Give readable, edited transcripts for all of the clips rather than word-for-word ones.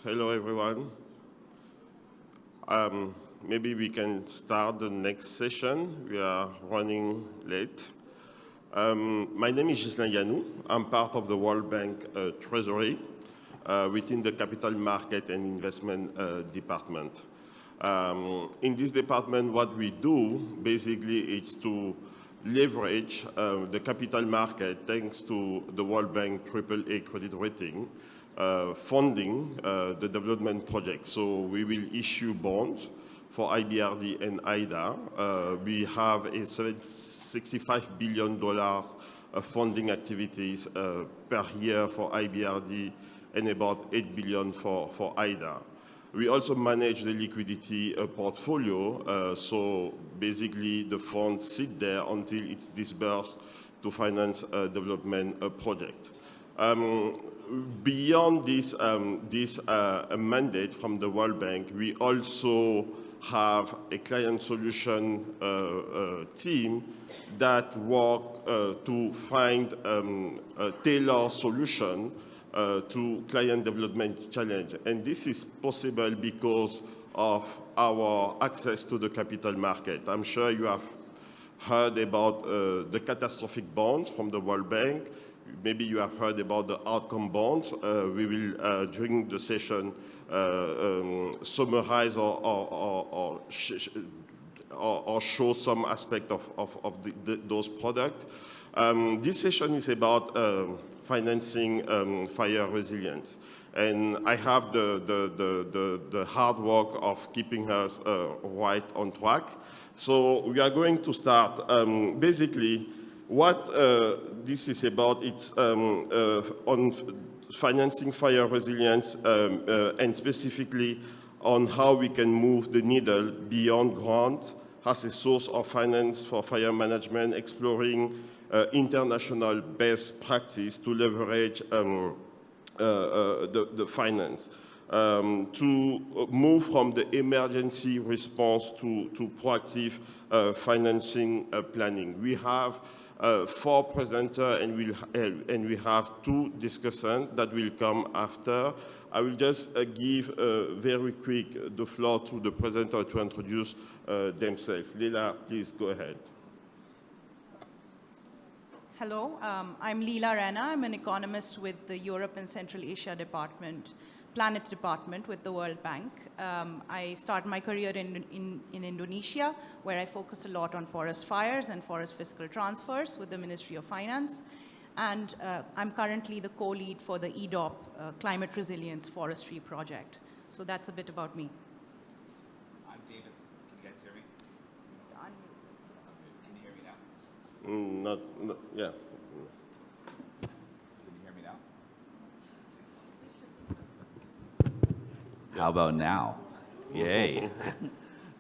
Hello, everyone. Maybe we can start the next session. We are running late. My name is Ghislain Yanou'nun. I'm part of the World Bank Treasury within the Capital Market and Investment Department. In this department, what we do basically is to leverage the capital market thanks to the World Bank AAA credit rating, funding the development project. So we will issue bonds for IBRD and IDA. We have a $65 billion funding activities per year for IBRD and about $8 billion for IDA. We also manage the liquidity portfolio, so basically the funds sit there until it's disbursed to finance a development project. Beyond this mandate from the World Bank, we also have a client solution team that work to find a tailored solution to client development challenge. And this is possible because of our access to the capital market. I'm sure you have heard about the catastrophic bonds from the World Bank. Maybe you have heard about the outcome bonds. We will, during the session, summarize or show some aspect of those products. This session is about financing fire resilience. And I have the hard work of keeping us right on track. So we are going to start. Basically, what this is about, it's on financing fire resilience and specifically on how we can move the needle beyond grant as a source of finance for fire management, exploring international best practice to leverage the finance, to move from the emergency response to proactive financing planning. We have 4 presenters and we have 2 discussants that will come after. I will just give very quick the floor to the presenter to introduce themselves. Leela, please go ahead. Hello, I'm Leela Raina. I'm an economist with the Europe and Central Asia Planet Department with the World Bank. I started my career in Indonesia, where I focused a lot on forest fires and forest fiscal transfers with the Ministry of Finance. And I'm currently the co-lead for the EDOP Climate Resilience Forestry Project. So that's a bit about me. I'm David. Can you guys hear me? Can you hear me now? Yeah. Can you hear me now? How about now? Yay.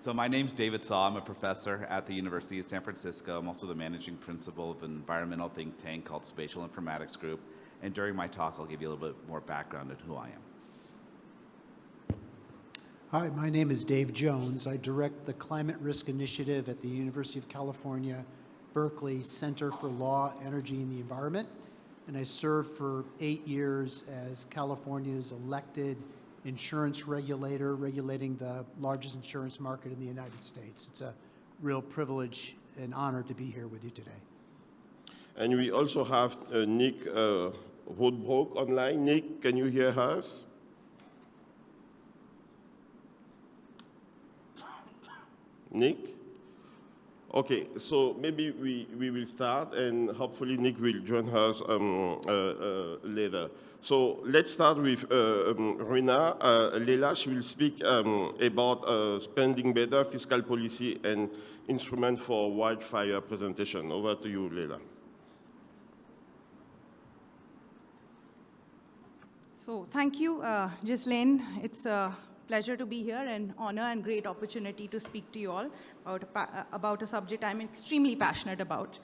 So my name's David Saah. I'm a professor at the University of San Francisco. I'm also the managing principal of an environmental think tank called Spatial Informatics Group. And during my talk, I'll give you a little bit more background on who I am. Hi, my name is Dave Jones. I direct the Climate Risk Initiative at the University of California, Berkeley Center for Law, Energy, and the Environment. And I served for 8 years as California's elected insurance regulator, regulating the largest insurance market in the United States. It's a real privilege and honor to be here with you today. And we also have Nick Wobbrock online. Nick, can you hear us? Nick? Okay, so maybe we will start, and hopefully Nick will join us later. So let's start with Raina. Leela, she will speak about spending better, fiscal policy, and instrument for wildfire presentation. Over to you, Leela. So thank you, Ghislain. It's a pleasure to be here, and honor and great opportunity to speak to you all about a subject I'm extremely passionate about.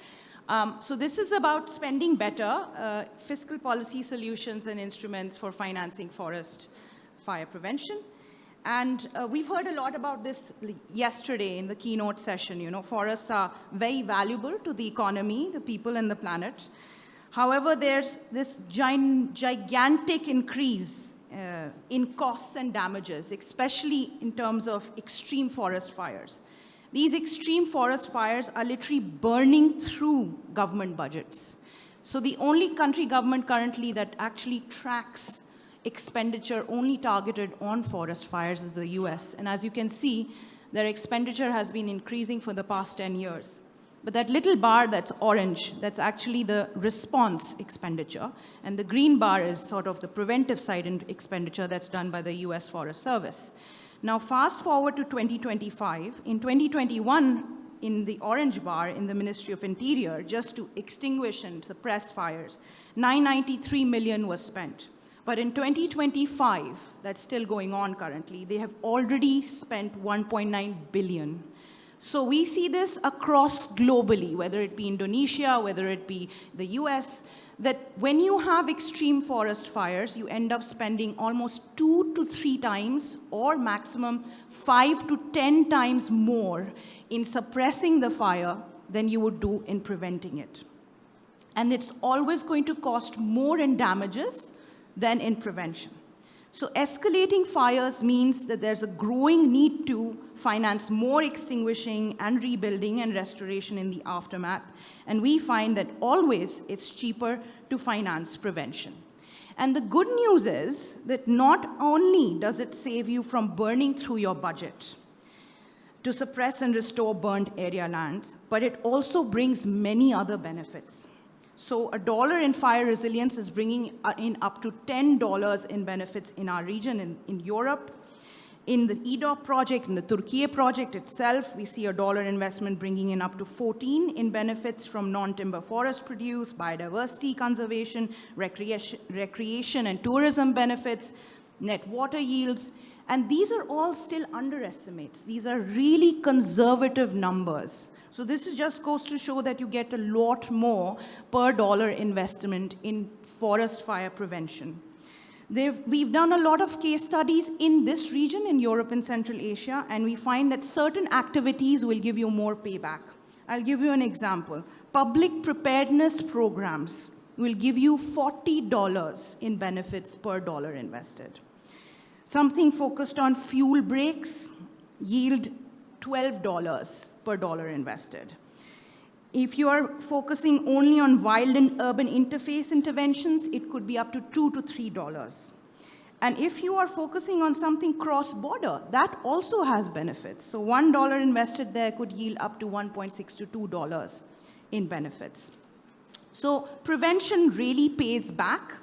So this is about spending better, fiscal policy solutions and instruments for financing forest fire prevention. And we've heard a lot about this yesterday in the keynote session. You know, forests are very valuable to the economy, the people, and the planet. However, there's this gigantic increase in costs and damages, especially in terms of extreme forest fires. These extreme forest fires are literally burning through government budgets. So the only country government currently that actually tracks expenditure only targeted on forest fires is the US. And as you can see, their expenditure has been increasing for the past 10 years. But that little bar that's orange, that's actually the response expenditure. And the green bar is sort of the preventive side expenditure that's done by the US Forest Service. Now, fast forward to 2025. In 2021, in the orange bar in the Ministry of Interior, just to extinguish and suppress fires, $993 million was spent. But in 2025, that's still going on currently, they have already spent $1.9 billion. So we see this across globally, whether it be Indonesia, whether it be the US, that when you have extreme forest fires, you end up spending almost 2 to 3 times or maximum 5 to 10 times more in suppressing the fire than you would do in preventing it. And it's always going to cost more in damages than in prevention. So escalating fires means that there's a growing need to finance more extinguishing and rebuilding and restoration in the aftermath. And we find that always it's cheaper to finance prevention. And the good news is that not only does it save you from burning through your budget to suppress and restore burnt area lands, but it also brings many other benefits. So $1 in fire resilience is bringing in up to $10 in benefits in our region, in Europe. In the EDOP project, in the Turkey project itself, we see $1 investment bringing in up to 14 in benefits from non-timber forest produce, biodiversity conservation, recreation and tourism benefits, net water yields. And these are all still underestimates. These are really conservative numbers. So this just goes to show that you get a lot more per dollar investment in forest fire prevention. We've done a lot of case studies in this region, in Europe and Central Asia, and we find that certain activities will give you more payback. I'll give you an example. Public preparedness programs will give you $40 in benefits per dollar invested. Something focused on fuel breaks yield $12 per dollar invested. If you are focusing only on wild and urban interface interventions, it could be up to $2 to $3. And if you are focusing on something cross-border, that also has benefits. So $1 invested there could yield up to $1.6 to $2 in benefits. So prevention really pays back,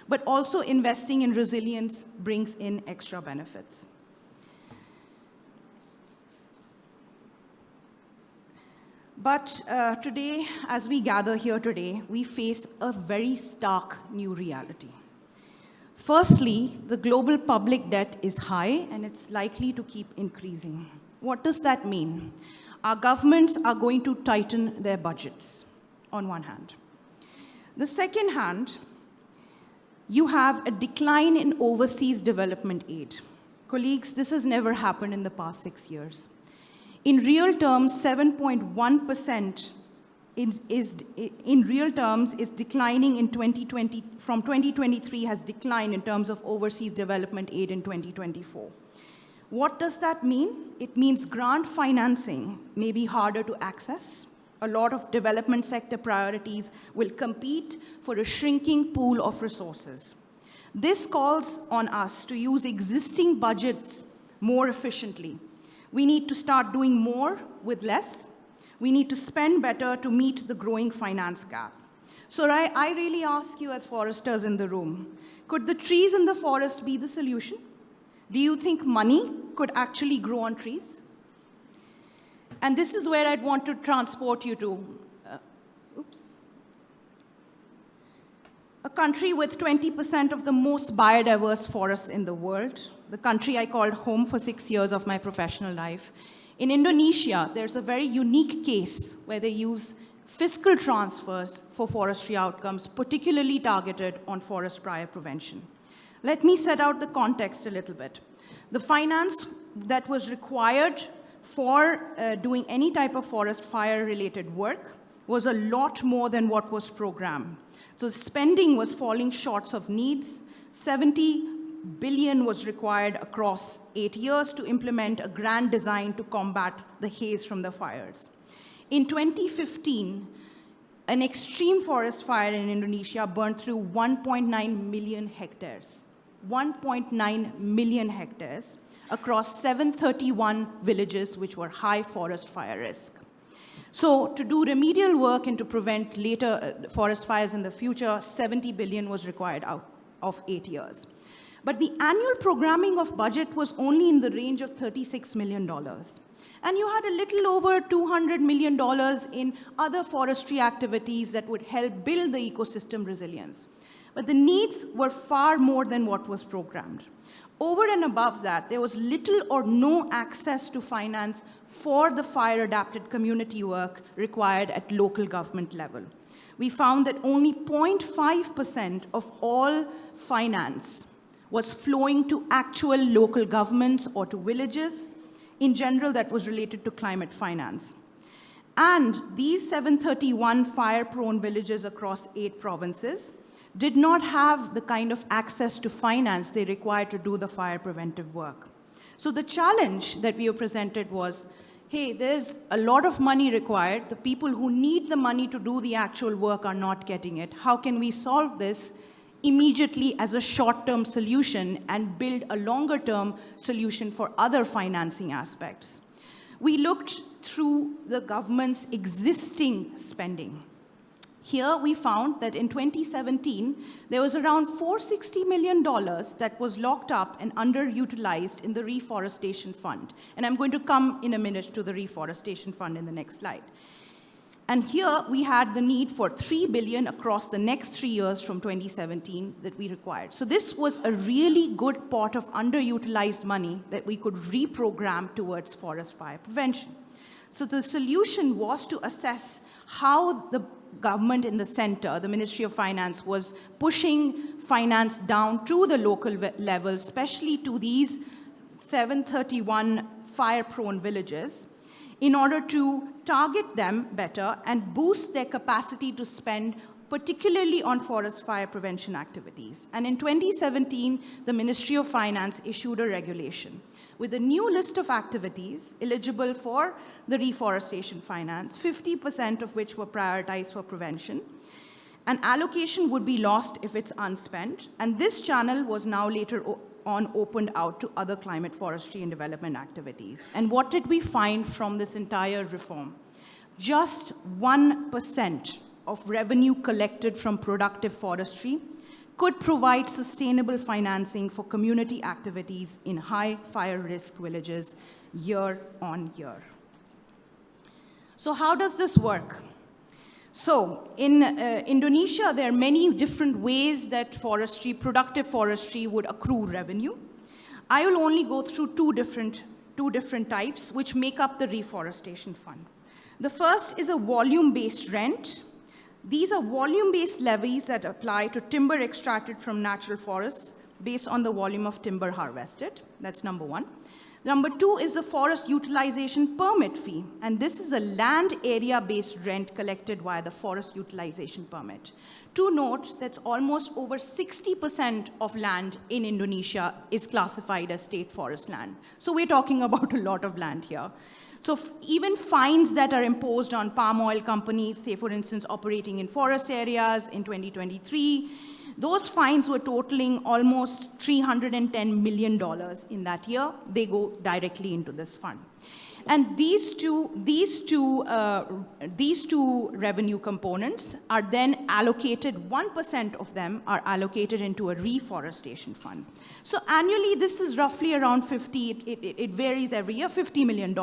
but also investing in resilience brings in extra benefits. But today, as we gather here today, we face a very stark new reality. Firstly, the global public debt is high, and it's likely to keep increasing. What does that mean? Our governments are going to tighten their budgets, on one hand. The second hand, you have a decline in overseas development aid. Colleagues, this has never happened in the past 6 years. In real terms, 7.1% in real terms is declining in 2020, from 2023 has declined in terms of overseas development aid in 2024. What does that mean? It means grant financing may be harder to access. A lot of development sector priorities will compete for a shrinking pool of resources. This calls on us to use existing budgets more efficiently. We need to start doing more with less. We need to spend better to meet the growing finance gap. So I really ask you as foresters in the room, could the trees in the forest be the solution? Do you think money could actually grow on trees? And this is where I'd want to transport you to. A country with 20% of the most biodiverse forests in the world, the country I called home for 6 years of my professional life. In Indonesia, there's a very unique case where they use fiscal transfers for forestry outcomes, particularly targeted on forest fire prevention. Let me set out the context a little bit. The finance that was required for doing any type of forest fire-related work was a lot more than what was programmed. So spending was falling short of needs. $70 billion was required across 8 years to implement a grand design to combat the haze from the fires. In 2015, an extreme forest fire in Indonesia burned through 1.9 million hectares. 1.9 million hectares across 731 villages which were high forest fire risk. So to do remedial work and to prevent later forest fires in the future, 70 billion was required out of 8 years. But the annual programming of budget was only in the range of $36 million. And you had a little over $200 million in other forestry activities that would help build the ecosystem resilience. But the needs were far more than what was programmed. Over and above that, there was little or no access to finance for the fire-adapted community work required at local government level. We found that only 0.5% of all finance was flowing to actual local governments or to villages. In general, that was related to climate finance. And these 731 fire-prone villages across 8 provinces did not have the kind of access to finance they required to do the fire preventive work. So the challenge that we were presented was, hey, there's a lot of money required. The people who need the money to do the actual work are not getting it. How can we solve this immediately as a short-term solution and build a longer-term solution for other financing aspects? We looked through the government's existing spending. Here we found that in 2017, there was around $460 million that was locked up and underutilized in the reforestation fund. And I'm going to come in a minute to the reforestation fund in the next slide. And here we had the need for $3 billion across the next 3 years from 2017 that we required. So this was a really good pot of underutilized money that we could reprogram towards forest fire prevention. So the solution was to assess how the government in the center, the Ministry of Finance, was pushing finance down to the local level, especially to these 731 fire-prone villages, in order to target them better and boost their capacity to spend, particularly on forest fire prevention activities. And in 2017, the Ministry of Finance issued a regulation with a new list of activities eligible for the reforestation finance, 50% of which were prioritized for prevention. An allocation would be lost if it's unspent, and this channel was now later on opened out to other climate forestry and development activities. And what did we find from this entire reform? Just 1% of revenue collected from productive forestry could provide sustainable financing for community activities in high fire risk villages year on year. So how does this work? So in Indonesia, there are many different ways that forestry, productive forestry, would accrue revenue. I will only go through two different types which make up the reforestation fund. The first is a volume-based rent. These are volume-based levies that apply to timber extracted from natural forests based on the volume of timber harvested. That's number one. Number two is the forest utilization permit fee, and this is a land area-based rent collected via the forest utilization permit. To note, that's almost over 60% of land in Indonesia is classified as state forest land. So we're talking about a lot of land here. So even fines that are imposed on palm oil companies, say for instance operating in forest areas in 2023, those fines were totaling almost $310 million in that year. They go directly into this fund. And these two revenue components are then allocated, 1% of them are allocated into a reforestation fund. So annually, this is roughly around it varies every year, $50 million.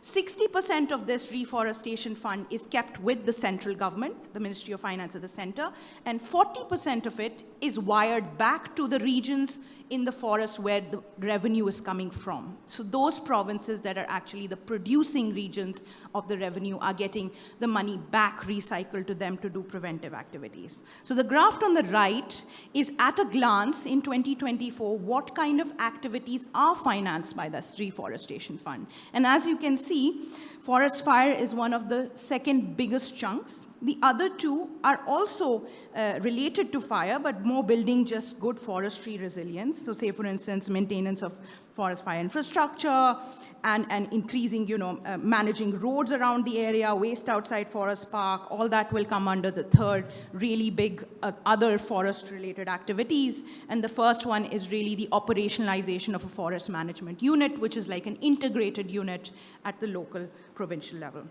60% of this reforestation fund is kept with the central government, the Ministry of Finance at the center, and 40% of it is wired back to the regions in the forest where the revenue is coming from. So those provinces that are actually the producing regions of the revenue are getting the money back recycled to them to do preventive activities. So the graph on the right is at a glance in 2024, what kind of activities are financed by this reforestation fund. And as you can see, forest fire is one of the second biggest chunks. The other two are also related to fire, but more building just good forestry resilience. So say, for instance, maintenance of forest fire infrastructure and increasing, managing roads around the area, waste outside forest park, all that will come under the third really big other forest-related activities. And the first one is really the operationalization of a forest management unit, which is like an integrated unit at the local provincial level.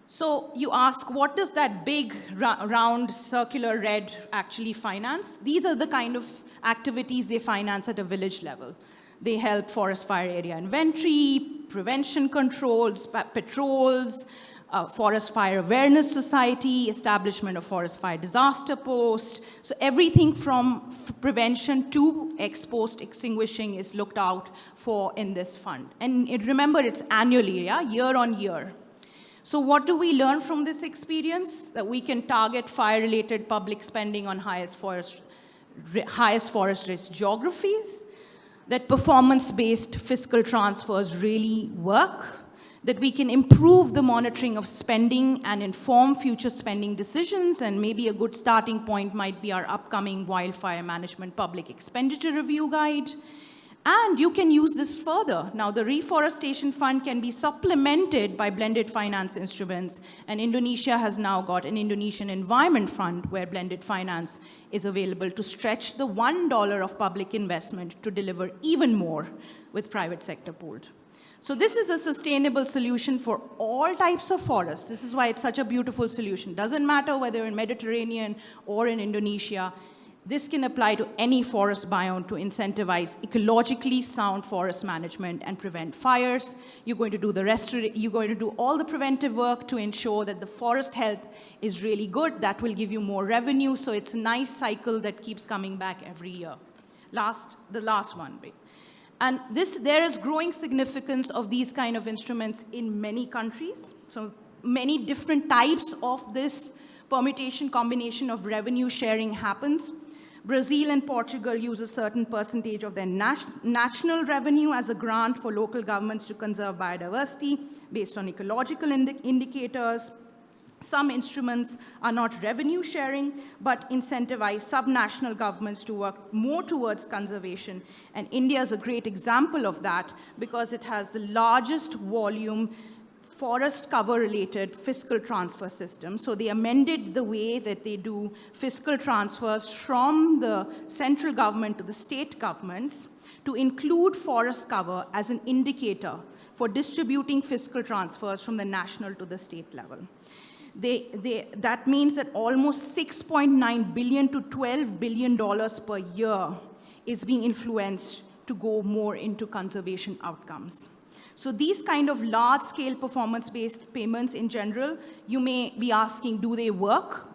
So you ask, what does that big, round, circular red actually finance? These are the kind of activities they finance at a village level. They help forest fire area inventory, prevention controls, patrols, forest fire awareness society, establishment of forest fire disaster post. So everything from prevention to ex-post extinguishing is looked out for in this fund. And remember, it's annually, year on year. So what do we learn from this experience? That we can target fire-related public spending on highest forest risk geographies, that performance-based fiscal transfers really work, that we can improve the monitoring of spending and inform future spending decisions, and maybe a good starting point might be our upcoming Wildfire Management Public Expenditure Review Guide. And you can use this further. Now, the Reforestation Fund can be supplemented by blended finance instruments, and Indonesia has now got an Indonesian Environment Fund where blended finance is available to stretch the $1 of public investment to deliver even more with private sector pooled. So this is a sustainable solution for all types of forests. This is why it's such a beautiful solution. Doesn't matter whether in Mediterranean or in Indonesia. This can apply to any forest biome to incentivize ecologically sound forest management and prevent fires. You're going to do you're going to do all the preventive work to ensure that the forest health is really good. That will give you more revenue. So it's a nice cycle that keeps coming back every year. The last one. And there is growing significance of these kind of instruments in many countries. So many different types of this permutation combination of revenue sharing happens. Brazil and Portugal use a certain percentage of their national revenue as a grant for local governments to conserve biodiversity based on ecological indicators. Some instruments are not revenue sharing, but incentivize subnational governments to work more towards conservation. And India is a great example of that because it has the largest volume forest cover-related fiscal transfer system. So they amended the way that they do fiscal transfers from the central government to the state governments to include forest cover as an indicator for distributing fiscal transfers from the national to the state level. That means that almost $6.9 billion to $12 billion per year is being influenced to go more into conservation outcomes. So these kind of large-scale performance-based payments in general, you may be asking, do they work?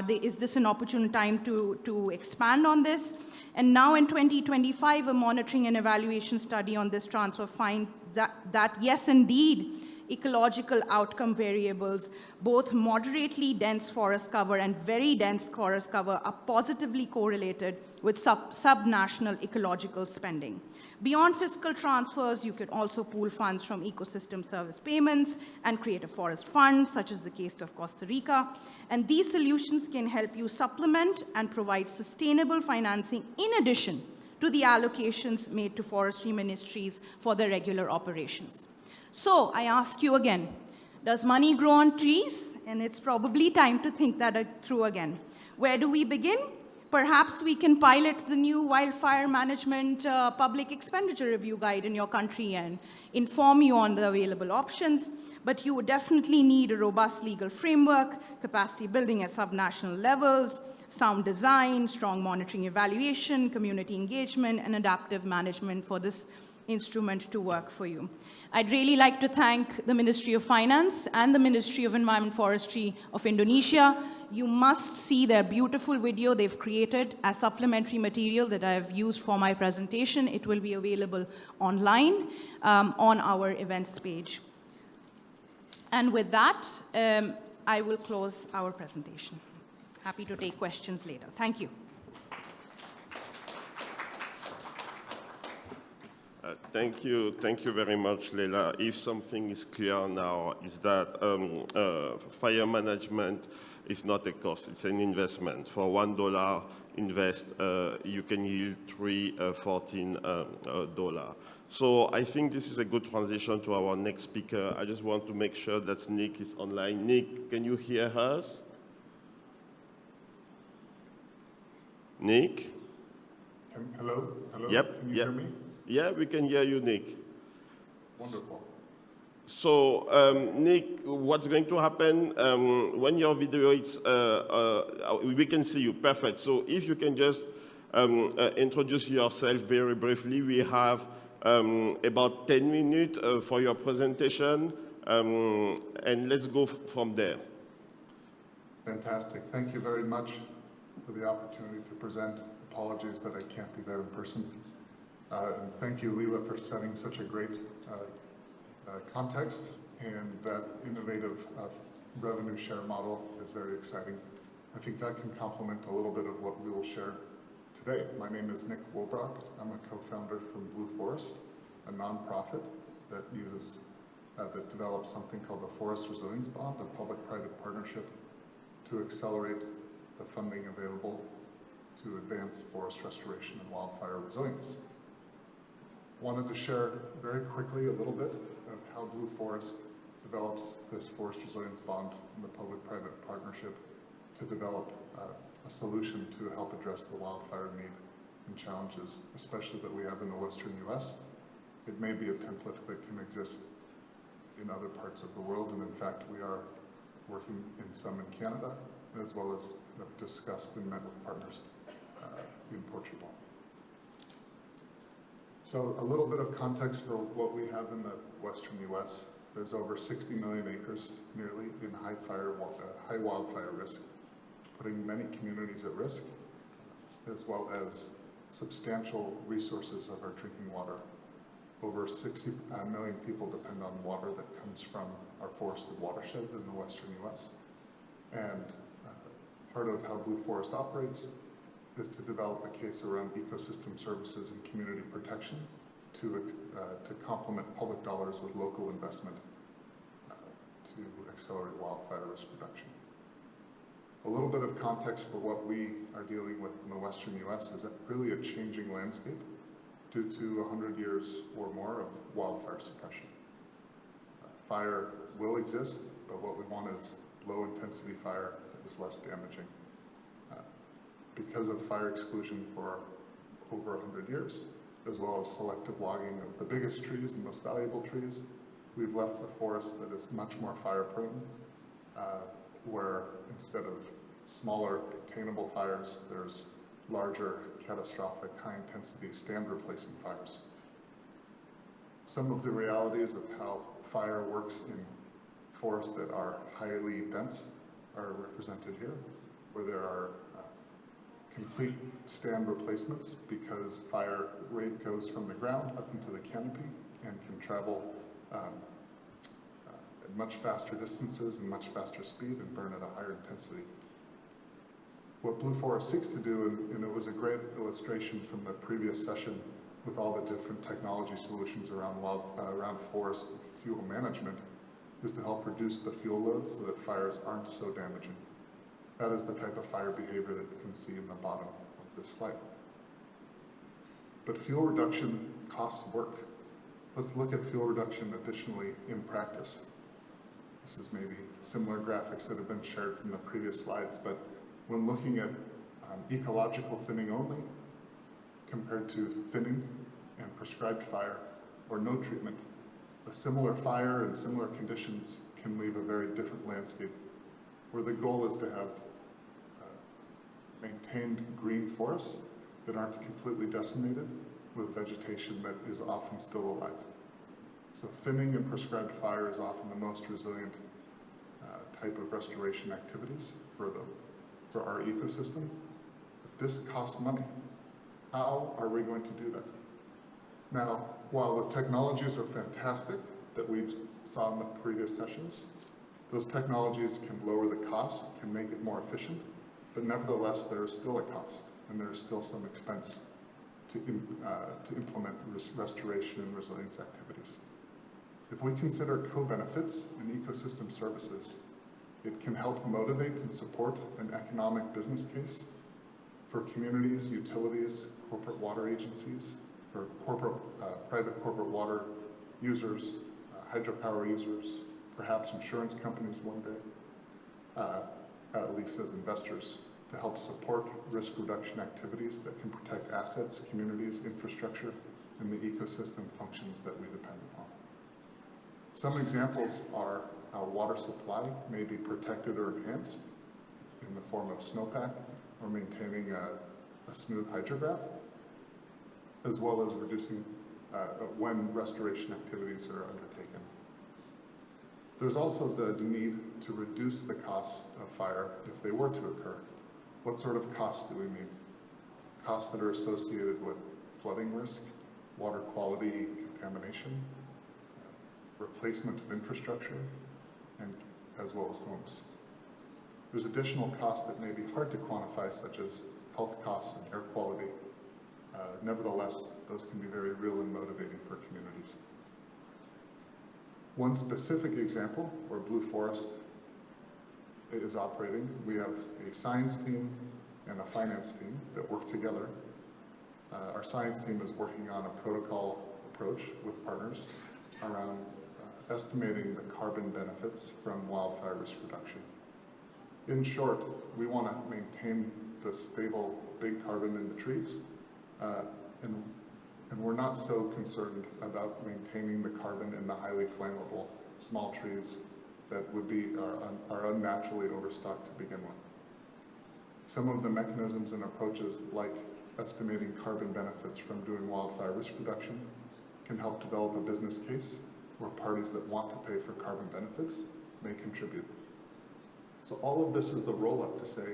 Is this an opportune time to expand on this? And now in 2025, a monitoring and evaluation study on this transfer finds that yes, indeed, ecological outcome variables, both moderately dense forest cover and very dense forest cover are positively correlated with subnational ecological spending. Beyond fiscal transfers, you can also pool funds from ecosystem service payments and create a forest fund, such as the case of Costa Rica. And these solutions can help you supplement and provide sustainable financing in addition to the allocations made to forestry ministries for their regular operations. So I ask you again, does money grow on trees? And it's probably time to think that through again. Where do we begin? Perhaps we can pilot the new Wildfire Management Public Expenditure Review Guide in your country and inform you on the available options. But you would definitely need a robust legal framework, capacity building at subnational levels, sound design, strong monitoring evaluation, community engagement, and adaptive management for this instrument to work for you. I'd really like to thank the Ministry of Finance and the Ministry of Environment and Forestry of Indonesia. You must see their beautiful video they've created as supplementary material that I've used for my presentation. It will be available online on our events page. And with that, I will close our presentation. Happy to take questions later. Thank you. Thank you very much, Leela. If something is clear now, is that fire management is not a cost, it's an investment. For $1 invest, you can yield $14. So I think this is a good transition to our next speaker. I just want to make sure that Nick is online. Nick, can you hear us? Nick? Hello? Hello? Yep. Can you Yep. hear me? Yeah, we can hear you, Nick. Wonderful. So, Nick, what's going to happen when your video is, we can see you, perfect. So if you can just introduce yourself very briefly. We have about 10 minutes for your presentation, and let's go from there. Fantastic. Thank you very much for the opportunity to present. Apologies that I can't be there in person. And thank you, Leela, for setting such a great context, and that innovative revenue share model is very exciting. I think that can complement a little bit of what we will share today. My name is Nick Wobbrock. I'm a co-founder from Blue Forest, a nonprofit that develops something called the Forest Resilience Bond, a public-private partnership to accelerate the funding available to advance forest restoration and wildfire resilience. Wanted to share very quickly a little bit of how Blue Forest develops this forest resilience bond in the public-private partnership to develop a solution to help address the wildfire need and challenges, especially that we have in the Western US. It may be a template that can exist in other parts of the world, and in fact, we are working in some in Canada, as well as have discussed and met with partners in Portugal. So a little bit of context for what we have in the Western US. There's over 60 million acres nearly in high wildfire risk, putting many communities at risk, as well as substantial resources of our drinking water. Over 60 million people depend on water that comes from our forested watersheds in the Western US. And part of how Blue Forest operates is to develop a case around ecosystem services and community protection to complement public dollars with local investment to accelerate wildfire risk reduction. A little bit of context for what we are dealing with in the Western US is that really a changing landscape due to 100 years or more of wildfire suppression. Fire will exist, but what we want is low intensity fire that is less damaging. Because of fire exclusion for over 100 years, as well as selective logging of the biggest trees and most valuable trees, we've left a forest that is much more fire prone, where instead of smaller containable fires, there's larger, catastrophic, high-intensity, stand-replacing fires. Some of the realities of how fire works in forests that are highly dense are represented here, where there are complete stand replacements because fire rate goes from the ground up into the canopy and can travel at much faster distances and much faster speed and burn at a higher intensity. What Blue Forest seeks to do, and it was a great illustration from the previous session with all the different technology solutions around forest fuel management, is to help reduce the fuel load so that fires aren't so damaging. That is the type of fire behavior that you can see in the bottom of this slide. But fuel reduction costs work. Let's look at fuel reduction additionally in practice. This is maybe similar graphics that have been shared from the previous slides, but when looking at ecological thinning only compared to thinning and prescribed fire or no treatment, a similar fire and similar conditions can leave a very different landscape, where the goal is to have maintained green forests that aren't completely decimated with vegetation that is often still alive. So thinning and prescribed fire is often the most resilient type of restoration activities for our ecosystem. But this costs money. How are we going to do that? Now, while the technologies are fantastic that we saw in the previous sessions, those technologies can lower the cost, can make it more efficient, but nevertheless, there is still a cost and there is still some expense to implement restoration and resilience activities. If we consider co-benefits and ecosystem services, it can help motivate and support an economic business case for communities, utilities, corporate water agencies, for private corporate water users, hydropower users, perhaps insurance companies one day, at least as investors, to help support risk reduction activities that can protect assets, communities, infrastructure, and the ecosystem functions that we depend upon. Some examples are how water supply may be protected or enhanced in the form of snowpack or maintaining a smooth hydrograph, as well as reducing when restoration activities are undertaken. There's also the need to reduce the costs of fire if they were to occur. What sort of costs do we mean? Costs that are associated with flooding risk, water quality contamination, replacement of infrastructure, and as well as homes. There's additional costs that may be hard to quantify, such as health costs and air quality. Nevertheless, those can be very real and motivating for communities. One specific example where Blue Forest is operating, we have a science team and a finance team that work together. Our science team is working on a protocol approach with partners around estimating the carbon benefits from wildfire risk reduction. In short, we want to maintain the stable big carbon in the trees, and we're not so concerned about maintaining the carbon in the highly flammable small trees that would be are unnaturally overstocked to begin with. Some of the mechanisms and approaches, like estimating carbon benefits from doing wildfire risk reduction, can help develop a business case where parties that want to pay for carbon benefits may contribute. So all of this is the roll-up to say,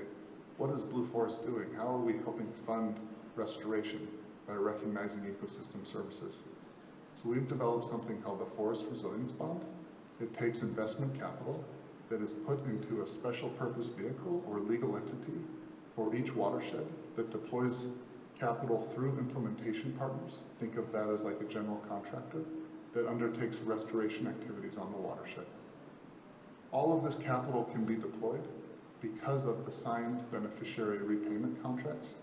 what is Blue Forest doing? How are we helping fund restoration by recognizing ecosystem services? So we've developed something called the Forest Resilience Bond. It takes investment capital that is put into a special purpose vehicle or legal entity for each watershed that deploys capital through implementation partners. Think of that as like a general contractor that undertakes restoration activities on the watershed. All of this capital can be deployed because of the signed beneficiary repayment contracts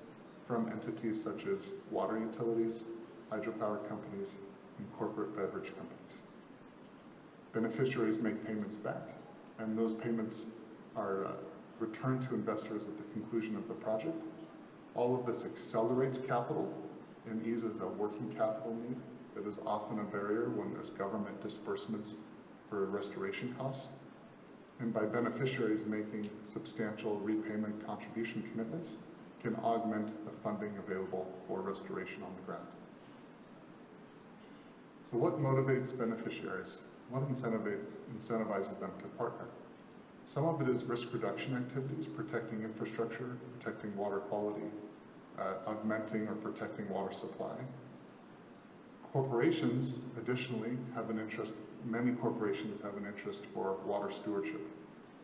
from entities such as water utilities, hydropower companies, and corporate beverage companies. Beneficiaries make payments back, and those payments are returned to investors at the conclusion of the project. All of this accelerates capital and eases a working capital need that is often a barrier when there's government disbursements for restoration costs. And by beneficiaries making substantial repayment contribution commitments, can augment the funding available for restoration on the ground. So what motivates beneficiaries? What incentivizes them to partner? Some of it is risk reduction activities, protecting infrastructure, protecting water quality, augmenting or protecting water supply. Corporations, additionally, have an interest, many corporations have an interest for water stewardship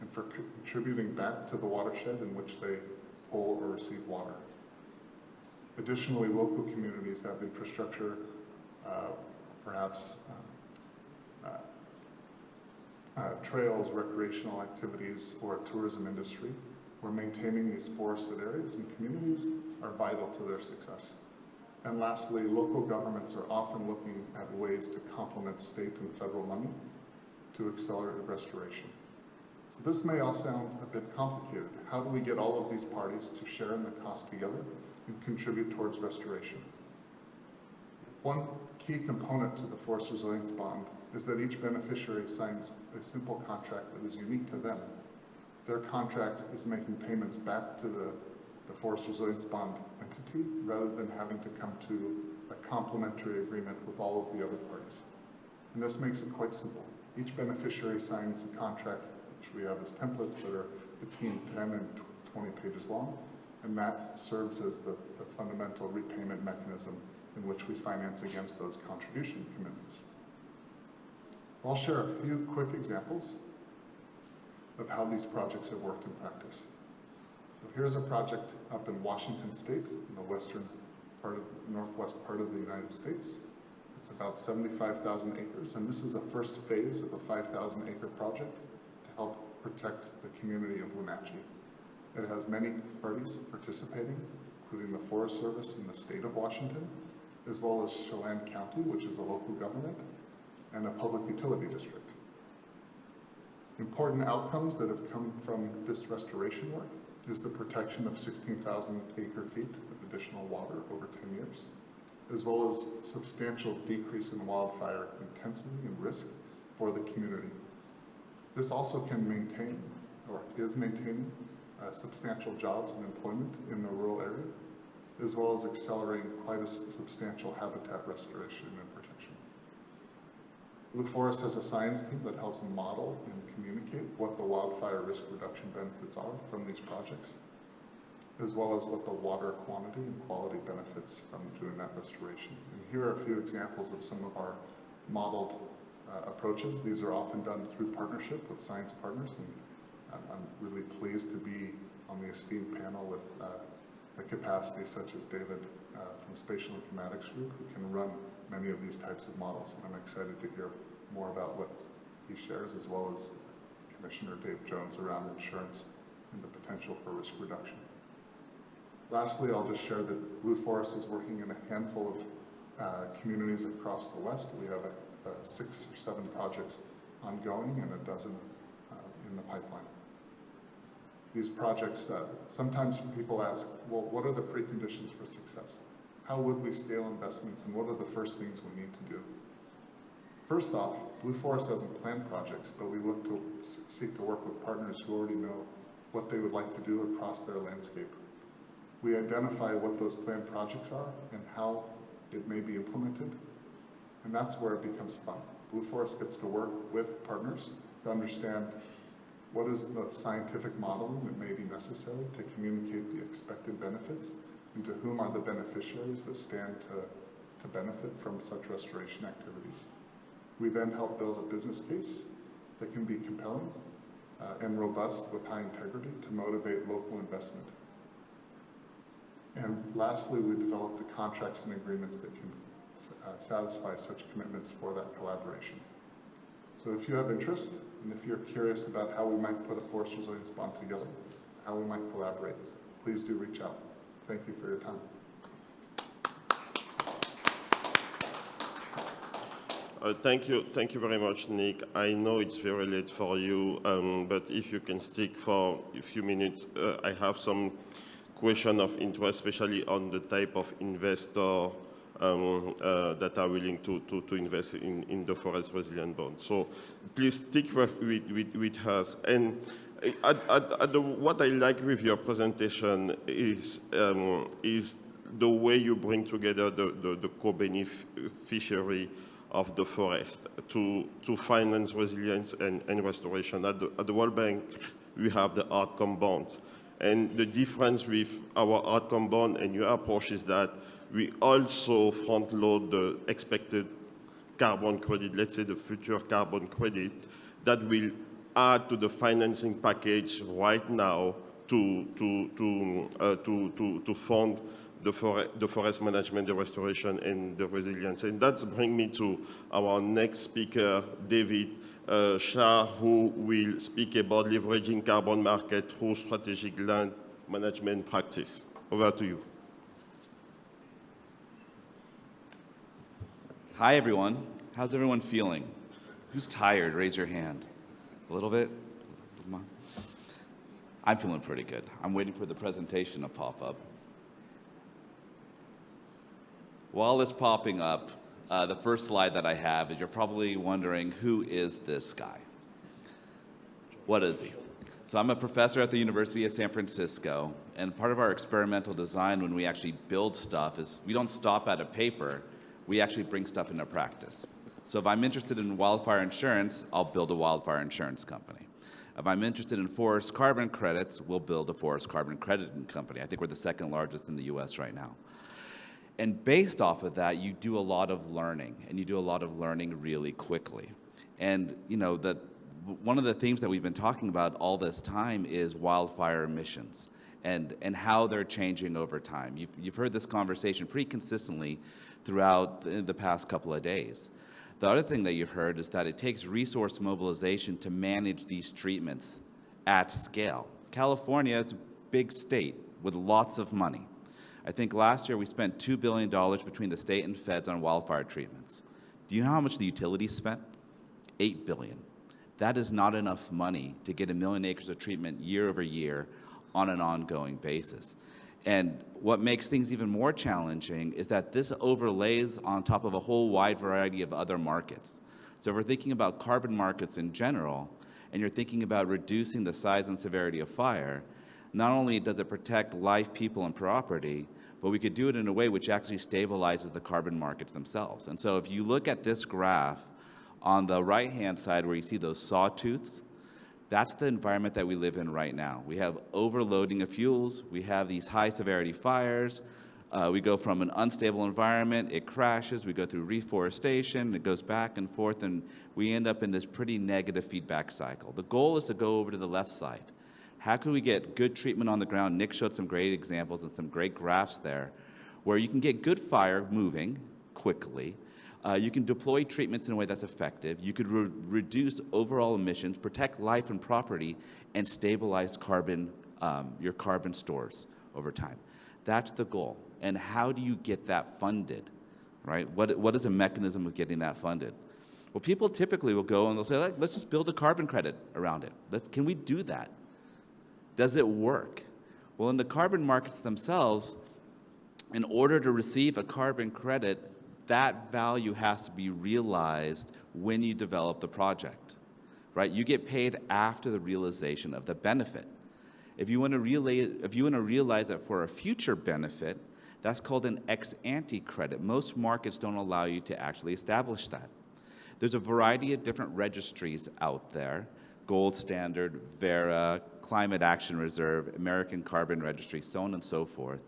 and for contributing back to the watershed in which they pull or receive water. Additionally, local communities have infrastructure, perhaps trails, recreational activities, or a tourism industry, where maintaining these forested areas and communities are vital to their success. And lastly, local governments are often looking at ways to complement state and federal money to accelerate restoration. So this may all sound a bit complicated. How do we get all of these parties to share in the cost together and contribute towards restoration? One key component to the Forest Resilience Bond is that each beneficiary signs a simple contract that is unique to them. Their contract is making payments back to the Forest Resilience Bond entity rather than having to come to a complementary agreement with all of the other parties. And this makes it quite simple. Each beneficiary signs a contract, which we have as templates that are between 10 and 20 pages long, and that serves as the fundamental repayment mechanism in which we finance against those contribution commitments. I'll share a few quick examples of how these projects have worked in practice. So here's a project up in Washington State, in the western northwest part of the United States. It's about 75,000 acres, and this is a first phase of a 5,000 acre project to help protect the community of Wenatchee. It has many parties participating, including the Forest Service in the state of Washington, as well as Chelan County, which is a local government, and a public utility district. Important outcomes that have come from this restoration work is the protection of 16,000 acre feet of additional water over 10 years, as well as substantial decrease in wildfire intensity and risk for the community. This also can maintain, or is maintaining, substantial jobs and employment in the rural area, as well as accelerating quite a substantial habitat restoration and protection. Blue Forest has a science team that helps model and communicate what the wildfire risk reduction benefits are from these projects, as well as what the water quantity and quality benefits from doing that restoration. And here are a few examples of some of our modeled approaches. These are often done through partnership with science partners, and I'm really pleased to be on the esteemed panel with a capacity such as David from Spatial Informatics Group, who can run many of these types of models. And I'm excited to hear more about what he shares, as well as Commissioner Dave Jones around insurance and the potential for risk reduction. Lastly, I'll just share that Blue Forest is working in a handful of communities across the West. We have 6 or 7 projects ongoing and a dozen in the pipeline. These projects, sometimes people ask, well, what are the preconditions for success? How would we scale investments, and what are the first things we need to do? First off, Blue Forest doesn't plan projects, but we look to seek to work with partners who already know what they would like to do across their landscape. We identify what those planned projects are and how it may be implemented, and that's where it becomes fun. Blue Forest gets to work with partners to understand what is the scientific modeling that may be necessary to communicate the expected benefits, and to whom are the beneficiaries that stand to benefit from such restoration activities. We then help build a business case that can be compelling and robust with high integrity to motivate local investment. And lastly, we develop the contracts and agreements that can satisfy such commitments for that collaboration. So if you have interest, and if you're curious about how we might put a forest resilience bond together, how we might collaborate, please do reach out. Thank you for your time. Thank you very much, Nick. I know it's very late for you, but if you can stick for a few minutes, I have some question of interest, especially on the type of investor that are willing to invest in the forest resilient bond. So please stick with us. And what I like with your presentation is the way you bring together the co-beneficiary of the forest to finance resilience and restoration. At the World Bank, we have the outcome bonds. And the difference with our outcome bond and your approach is that we also front load the expected carbon credit, let's say the future carbon credit, that will add to the financing package right now to fund the forest management, the restoration, and the resilience. And that's bring me to our next speaker, David Shah, who will speak about leveraging carbon market through strategic land management practice. Over to you. Hi, everyone. How's everyone feeling? Who's tired? Raise your hand. A little bit? Come on. I'm feeling pretty good. I'm waiting for the presentation to pop up. While it's popping up, the first slide that I have is you're probably wondering, who is this guy? What is he? So I'm a professor at the University of San Francisco, and part of our experimental design when we actually build stuff is we don't stop at a paper, we actually bring stuff into practice. So if I'm interested in wildfire insurance, I'll build a wildfire insurance company. If I'm interested in forest carbon credits, we'll build a forest carbon crediting company. I think we're the second largest in the US right now. And based off of that, you do a lot of learning, and you do a lot of learning really quickly. And you know, one of the themes that we've been talking about all this time is wildfire emissions. and how they're changing over time. You've heard this conversation pretty consistently throughout the past couple of days. The other thing that you've heard is that it takes resource mobilization to manage these treatments at scale. California is a big state with lots of money. I think last year we spent $2 billion between the state and feds on wildfire treatments. Do you know how much the utilities spent? $8 billion. That is not enough money to get 1 million acres of treatment year over year on an ongoing basis. And what makes things even more challenging is that this overlays on top of a whole wide variety of other markets. So if we're thinking about carbon markets in general, and you're thinking about reducing the size and severity of fire, not only does it protect life, people, and property, but we could do it in a way which actually stabilizes the carbon markets themselves. And so if you look at this graph, on the right-hand side where you see those sawtooths, that's the environment that we live in right now. We have overloading of fuels, we have these high-severity fires, we go from an unstable environment, it crashes, we go through reforestation, it goes back and forth, and we end up in this pretty negative feedback cycle. The goal is to go over to the left side. How can we get good treatment on the ground? Nick showed some great examples and some great graphs there, where you can get good fire moving quickly, you can deploy treatments in a way that's effective, you could reduce overall emissions, protect life and property, and stabilize carbon, your carbon stores over time. That's the goal. And how do you get that funded, right? What is a mechanism of getting that funded? Well, people typically will go and they'll say, let's just build a carbon credit around it. Can we do that? Does it work? Well, in the carbon markets themselves, in order to receive a carbon credit, that value has to be realized when you develop the project, right? You get paid after the realization of the benefit. If you want to realize that for a future benefit, that's called an ex-ante credit. Most markets don't allow you to actually establish that. There's a variety of different registries out there: Gold Standard, Verra, Climate Action Reserve, American Carbon Registry, so on and so forth.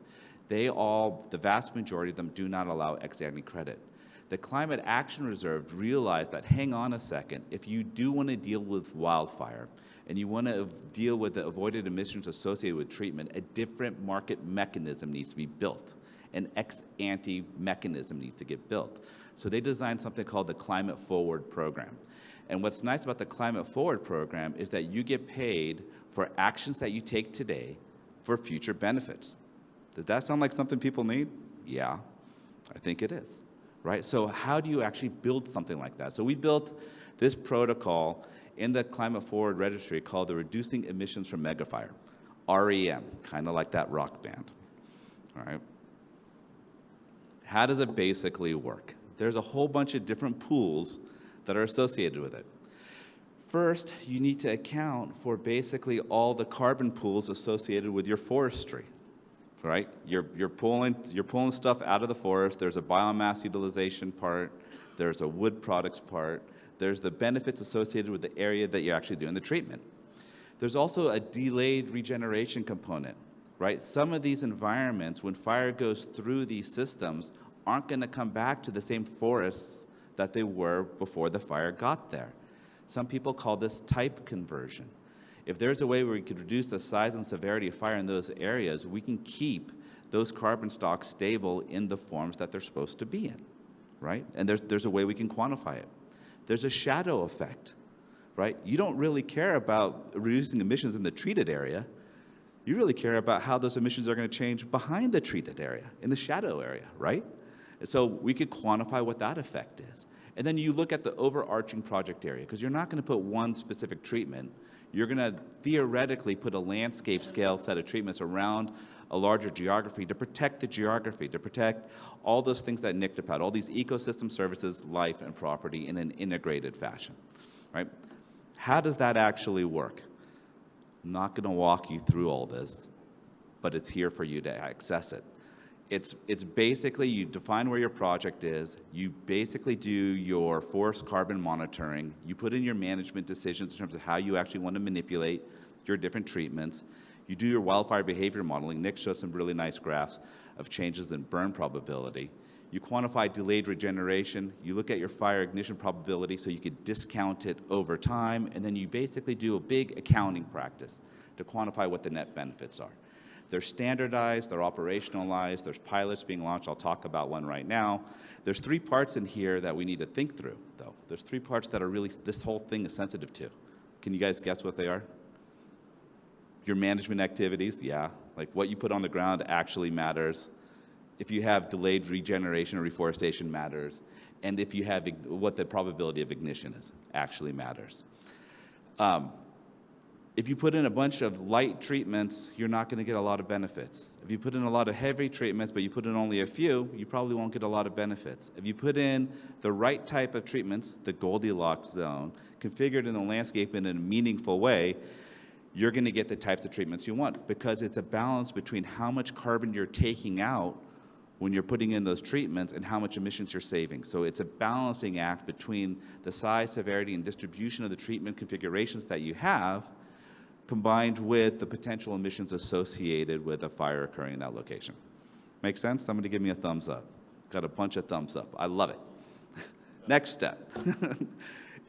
The vast majority of them do not allow ex-ante credit. The Climate Action Reserve realized that, hang on a second, if you do want to deal with wildfire and you want to deal with the avoided emissions associated with treatment, a different market mechanism needs to be built. An ex-ante mechanism needs to get built. So they designed something called the Climate Forward Program. And what's nice about the Climate Forward Program is that you get paid for actions that you take today for future benefits. Does that sound like something people need? Yeah, I think it is, right? So how do you actually build something like that? So we built this protocol in the Climate Forward Registry called the Reducing Emissions from Megafire, REM, kind of like that rock band, all right? How does it basically work? There's a whole bunch of different pools that are associated with it. First, you need to account for basically all the carbon pools associated with your forestry. Right? You're pulling stuff out of the forest. There's a biomass utilization part. There's a wood products part. There's the benefits associated with the area that you're actually doing the treatment. There's also a delayed regeneration component, right? Some of these environments, when fire goes through these systems, aren't going to come back to the same forests that they were before the fire got there. Some people call this type conversion. If there's a way where we could reduce the size and severity of fire in those areas, we can keep those carbon stocks stable in the forms that they're supposed to be in, right? And there's a way we can quantify it. There's a shadow effect, right? You don't really care about reducing emissions in the treated area. You really care about how those emissions are going to change behind the treated area, in the shadow area, right? And so we could quantify what that effect is. And then you look at the overarching project area, because you're not going to put one specific treatment. You're going to theoretically put a landscape scale set of treatments around a larger geography to protect the geography, to protect all those things that Nick about, all these ecosystem services, life, and property in an integrated fashion, right? How does that actually work? I'm not going to walk you through all this, but it's here for you to access it. It's basically, you define where your project is, you basically do your forest carbon monitoring, you put in your management decisions in terms of how you actually want to manipulate your different treatments, you do your wildfire behavior modeling. Nick showed some really nice graphs of changes in burn probability. You quantify delayed regeneration, you look at your fire ignition probability so you could discount it over time, and then you basically do a big accounting practice to quantify what the net benefits are. They're standardized, they're operationalized, there's pilots being launched. I'll talk about one right now. There's 3 parts in here that we need to think through, though. There's 3 parts that are really, this whole thing is sensitive to. Can you guys guess what they are? Your management activities, yeah. Like what you put on the ground actually matters. If you have delayed regeneration or reforestation matters. And if you have what the probability of ignition is actually matters. If you put in a bunch of light treatments, you're not going to get a lot of benefits. If you put in a lot of heavy treatments, but you put in only a few, you probably won't get a lot of benefits. If you put in the right type of treatments, the Goldilocks zone, configured in the landscape in a meaningful way, you're going to get the types of treatments you want, because it's a balance between how much carbon you're taking out when you're putting in those treatments and how much emissions you're saving. So it's a balancing act between the size, severity, and distribution of the treatment configurations that you have, combined with the potential emissions associated with a fire occurring in that location. Make sense? Somebody give me a thumbs up. Got a bunch of thumbs up. I love it. Next step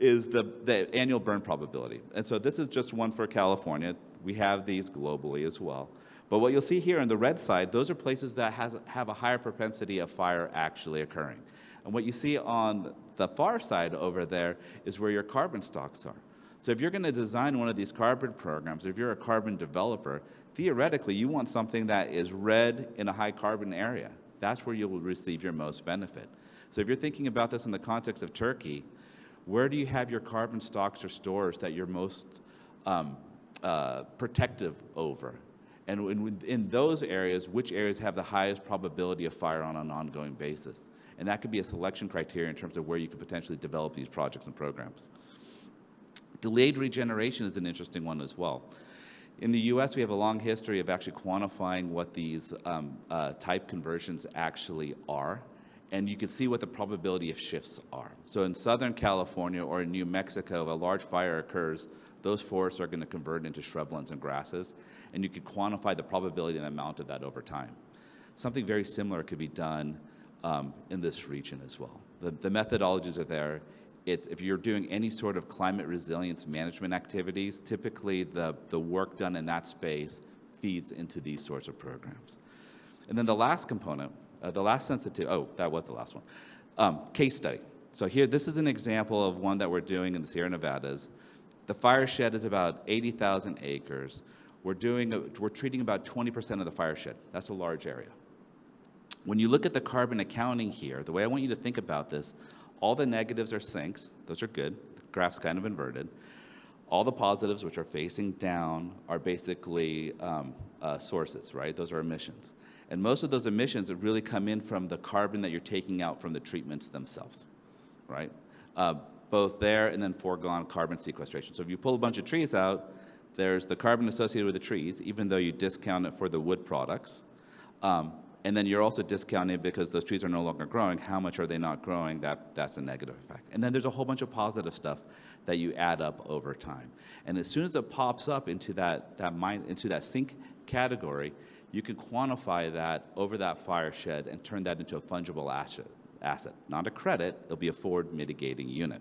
is the annual burn probability. And so this is just one for California. We have these globally as well. But what you'll see here on the red side, those are places that have a higher propensity of fire actually occurring. And what you see on the far side over there is where your carbon stocks are. So if you're going to design one of these carbon programs, if you're a carbon developer, theoretically you want something that is red in a high carbon area. That's where you'll receive your most benefit. So if you're thinking about this in the context of Turkey, where do you have your carbon stocks or stores that you're most protective over? And in those areas, which areas have the highest probability of fire on an ongoing basis? And that could be a selection criteria in terms of where you could potentially develop these projects and programs. Delayed regeneration is an interesting one as well. In the US, we have a long history of actually quantifying what these type conversions actually are, and you can see what the probability of shifts are. So in Southern California or in New Mexico, if a large fire occurs, those forests are going to convert into shrublands and grasses, and you could quantify the probability and amount of that over time. Something very similar could be done in this region as well. The methodologies are there. If you're doing any sort of climate resilience management activities, typically the work done in that space feeds into these sorts of programs. And then the last component, the last sensitive, that was the last one, case study. So here, this is an example of one that we're doing in the Sierra Nevadas. The fire shed is about 80,000 acres. We're treating about 20% of the fire shed. That's a large area. When you look at the carbon accounting here, the way I want you to think about this, all the negatives are sinks. Those are good. The graph's kind of inverted. All the positives, which are facing down, are basically sources, right? Those are emissions. And most of those emissions really come in from the carbon that you're taking out from the treatments themselves, right? Both there and then foregone carbon sequestration. So if you pull a bunch of trees out, there's the carbon associated with the trees, even though you discount it for the wood products. And then you're also discounting because those trees are no longer growing. How much are they not growing? That's a negative effect. And then there's a whole bunch of positive stuff that you add up over time. And as soon as it pops up into that sink category, you can quantify that over that fire shed and turn that into a fungible asset. Not a credit, it'll be a forward mitigating unit.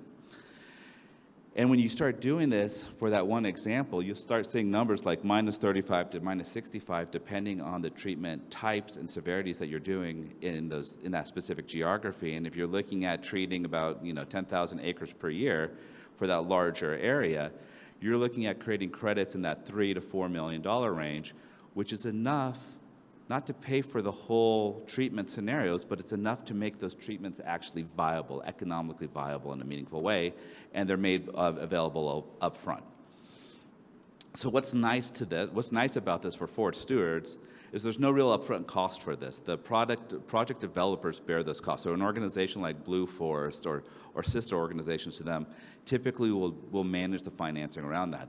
And when you start doing this, for that one example, you'll start seeing numbers like -35 to -65, depending on the treatment types and severities that you're doing in that specific geography. And if you're looking at treating about 10,000 acres per year for that larger area, you're looking at creating credits in that $3 to $4 million range, which is enough not to pay for the whole treatment scenarios, but it's enough to make those treatments actually viable, economically viable in a meaningful way, and they're made available up front. So what's nice about this for forest stewards is there's no real upfront cost for this. The project developers bear those costs. So an organization like Blue Forest or sister organizations to them typically will manage the financing around that.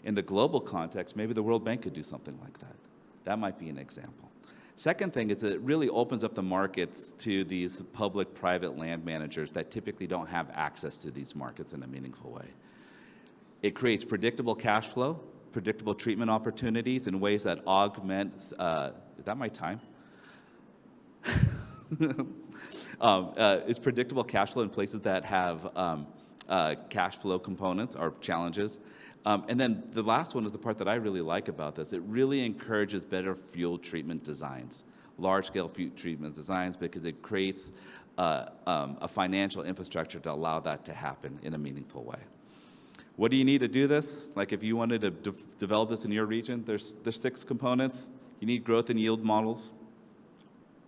In the global context, maybe the World Bank could do something like that. That might be an example. Second thing is that it really opens up the markets to these public-private land managers that typically don't have access to these markets in a meaningful way. It creates predictable cash flow, predictable treatment opportunities in ways that augment, is that my time? It's predictable cash flow in places that have cash flow components or challenges. And then the last one is the part that I really like about this. It really encourages better fuel treatment designs, large-scale fuel treatment designs, because it creates a financial infrastructure to allow that to happen in a meaningful way. What do you need to do this? Like if you wanted to develop this in your region, there's 6 components. You need growth and yield models.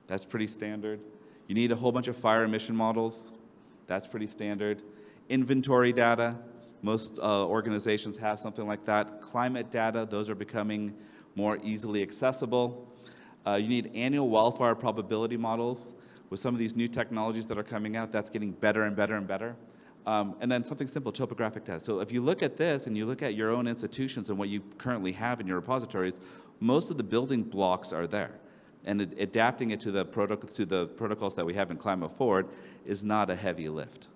That's pretty standard. You need a whole bunch of fire emission models. That's pretty standard. Inventory data. Most organizations have something like that. Climate data, those are becoming more easily accessible. You need annual wildfire probability models. With some of these new technologies that are coming out, that's getting better and better and better. And then something simple, topographic data. So if you look at this and you look at your own institutions and what you currently have in your repositories, most of the building blocks are there. And adapting it to the protocols that we have in Climate Forward is not a heavy lift.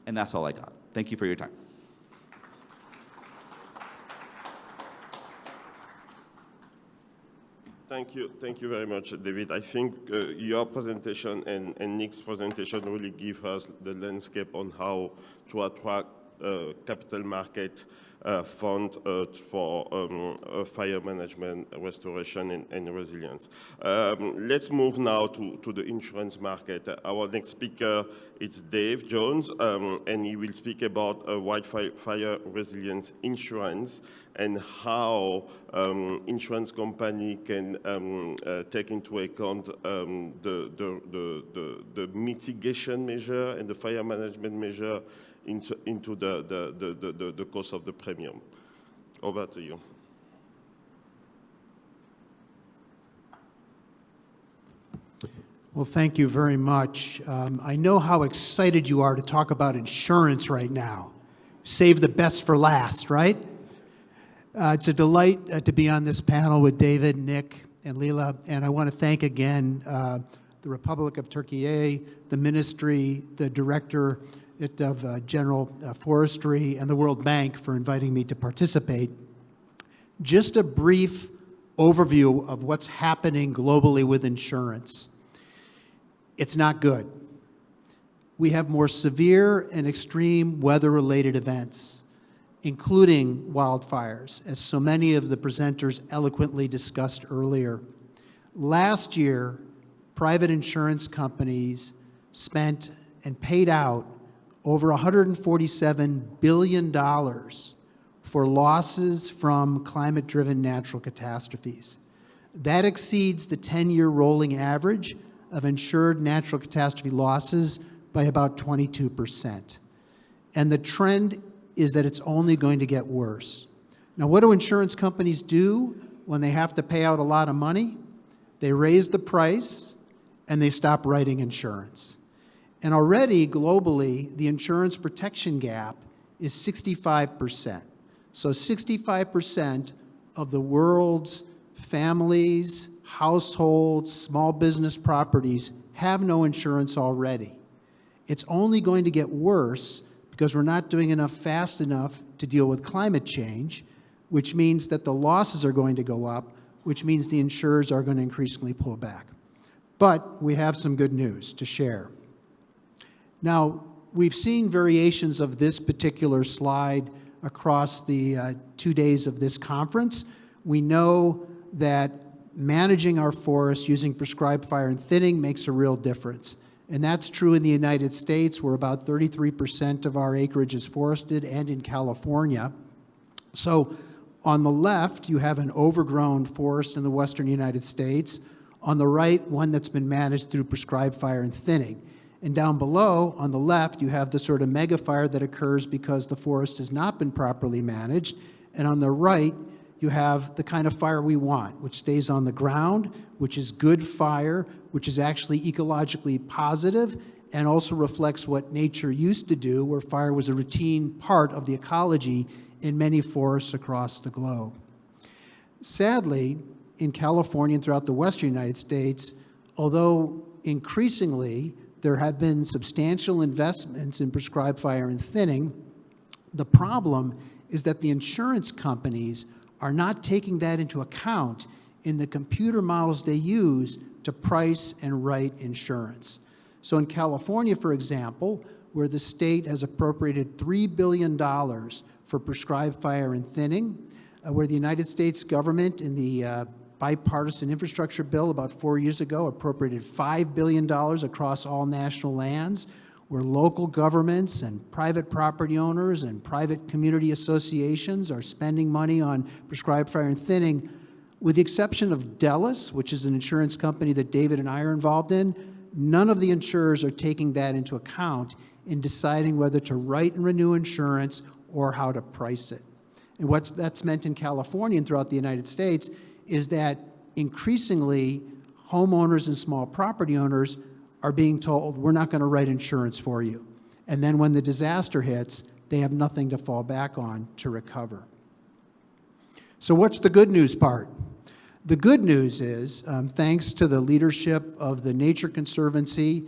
And that's all I got. Thank you for your time. Thank you very much, David. I think your presentation and Nick's presentation really give us the landscape on how to attract capital market fund for fire management, restoration, and resilience. Let's move now to the insurance market. Our next speaker is Dave Jones, and he will speak about wildfire resilience insurance and how insurance company can take into account the mitigation measure and the fire management measure into the cost of the premium. Over to you. Well, thank you very much. I know how excited you are to talk about insurance right now. Save the best for last, right? It's a delight to be on this panel with David, Nick, and Leela, and I want to thank again the Republic of Turkey, the Ministry, the Director of General Forestry, and the World Bank for inviting me to participate. Just a brief overview of what's happening globally with insurance. It's not good. We have more severe and extreme weather-related events, including wildfires, as so many of the presenters eloquently discussed earlier. Last year, private insurance companies spent and paid out over $147 billion for losses from climate-driven natural catastrophes. That exceeds the 10-year rolling average of insured natural catastrophe losses by about 22%. And the trend is that it's only going to get worse. Now, what do insurance companies do when they have to pay out a lot of money? They raise the price and they stop writing insurance. And already, globally, the insurance protection gap is 65%. So 65% of the world's families, households, small business properties have no insurance already. It's only going to get worse because we're not doing enough fast enough to deal with climate change, which means that the losses are going to go up, which means the insurers are going to increasingly pull back. But we have some good news to share. Now, we've seen variations of this particular slide across the 2 days of this conference. We know that managing our forests using prescribed fire and thinning makes a real difference. And that's true in the United States, where about 33% of our acreage is forested, and in California. So on the left, you have an overgrown forest in the western United States. On the right, one that's been managed through prescribed fire and thinning. And down below, on the left, you have the sort of mega fire that occurs because the forest has not been properly managed. And on the right, you have the kind of fire we want, which stays on the ground, which is good fire, which is actually ecologically positive, and also reflects what nature used to do, where fire was a routine part of the ecology in many forests across the globe. Sadly, in California and throughout the western United States, although increasingly there have been substantial investments in prescribed fire and thinning, the problem is that the insurance companies are not taking that into account in the computer models they use to price and write insurance. So in California, for example, where the state has appropriated $3 billion for prescribed fire and thinning, where the United States government in the bipartisan infrastructure bill about 4 years ago appropriated $5 billion across all national lands, where local governments and private property owners and private community associations are spending money on prescribed fire and thinning. With the exception of Dellis, which is an insurance company that David and I are involved in, none of the insurers are taking that into account in deciding whether to write and renew insurance or how to price it. And what that's meant in California and throughout the United States is that increasingly homeowners and small property owners are being told, we're not going to write insurance for you. And then when the disaster hits, they have nothing to fall back on to recover. So what's the good news part? The good news is, thanks to the leadership of the Nature Conservancy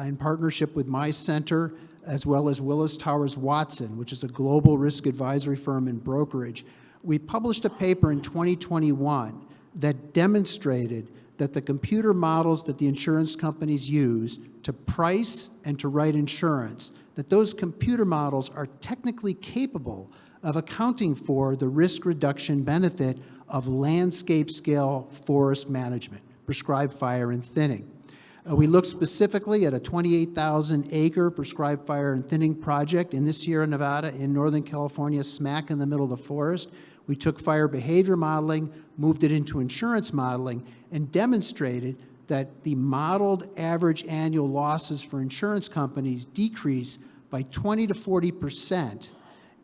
in partnership with my center, as well as Willis Towers Watson, which is a global risk advisory firm and brokerage, we published a paper in 2021 that demonstrated that the computer models that the insurance companies use to price and to write insurance, that those computer models are technically capable of accounting for the risk reduction benefit of landscape scale forest management, prescribed fire and thinning. We looked specifically at a 28,000 acre prescribed fire and thinning project in the Sierra Nevada in Northern California, smack in the middle of the forest. We took fire behavior modeling, moved it into insurance modeling, and demonstrated that the modeled average annual losses for insurance companies decrease by 20 to 40%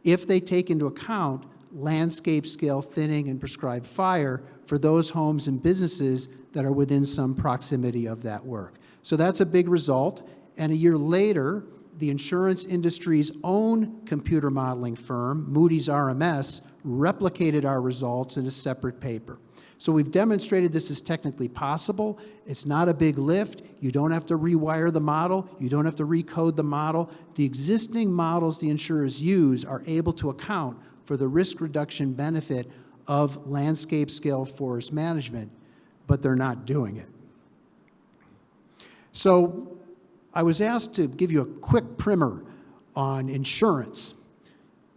if they take into account landscape scale thinning and prescribed fire for those homes and businesses that are within some proximity of that work. So that's a big result. And a year later, the insurance industry's own computer modeling firm, Moody's RMS, replicated our results in a separate paper. So we've demonstrated this is technically possible. It's not a big lift. You don't have to rewire the model. You don't have to recode the model. The existing models the insurers use are able to account for the risk reduction benefit of landscape scale forest management, but they're not doing it. So I was asked to give you a quick primer on insurance.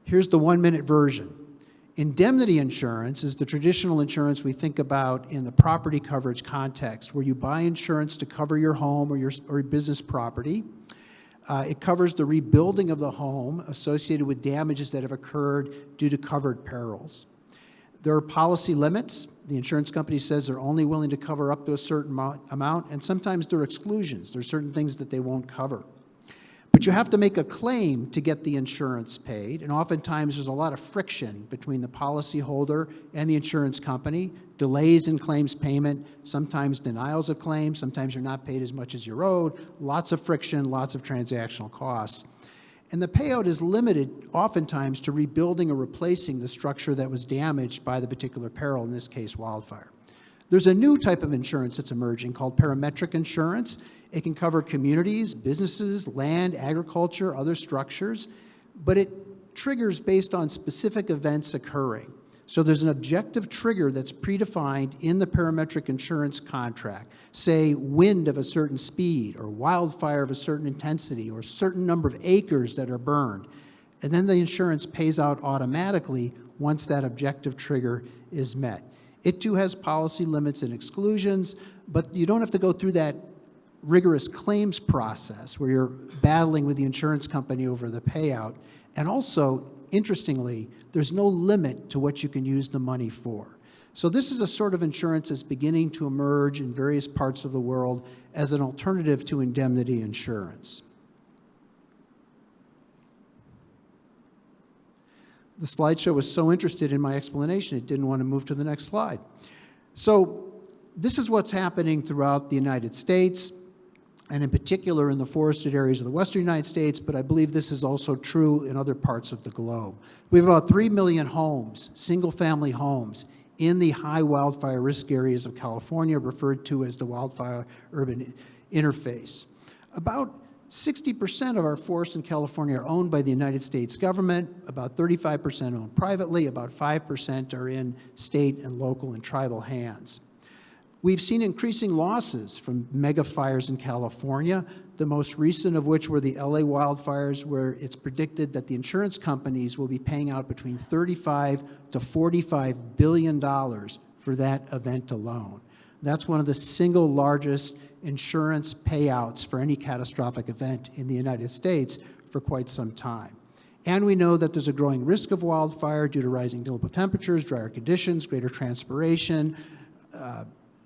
Here's the 1-minute version. Indemnity insurance is the traditional insurance we think about in the property coverage context, where you buy insurance to cover your home or your business property. It covers the rebuilding of the home associated with damages that have occurred due to covered perils. There are policy limits. The insurance company says they're only willing to cover up to a certain amount, and sometimes there are exclusions. There are certain things that they won't cover. But you have to make a claim to get the insurance paid, and oftentimes there's a lot of friction between the policyholder and the insurance company, delays in claims payment, sometimes denials of claims, sometimes you're not paid as much as you're owed, lots of friction, lots of transactional costs. And the payout is limited oftentimes to rebuilding or replacing the structure that was damaged by the particular peril, in this case wildfire. There's a new type of insurance that's emerging called parametric insurance. It can cover communities, businesses, land, agriculture, other structures, but it triggers based on specific events occurring. So there's an objective trigger that's predefined in the parametric insurance contract, say wind of a certain speed or wildfire of a certain intensity or a certain number of acres that are burned. And then the insurance pays out automatically once that objective trigger is met. It too has policy limits and exclusions, but you don't have to go through that rigorous claims process where you're battling with the insurance company over the payout. And also, interestingly, there's no limit to what you can use the money for. So this is a sort of insurance that's beginning to emerge in various parts of the world as an alternative to indemnity insurance. The slideshow was so interested in my explanation, it didn't want to move to the next slide. So this is what's happening throughout the United States, and in particular in the forested areas of the western United States, but I believe this is also true in other parts of the globe. We have about 3 million homes, single-family homes, in the high wildfire risk areas of California, referred to as the wildfire urban interface. About 60% of our forests in California are owned by the United States government, about 35% owned privately, about 5% are in state and local and tribal hands. We've seen increasing losses from mega fires in California, the most recent of which were the LA wildfires, where it's predicted that the insurance companies will be paying out between $35 to $45 billion for that event alone. That's one of the single largest insurance payouts for any catastrophic event in the United States for quite some time. And we know that there's a growing risk of wildfire due to rising global temperatures, drier conditions, greater transpiration,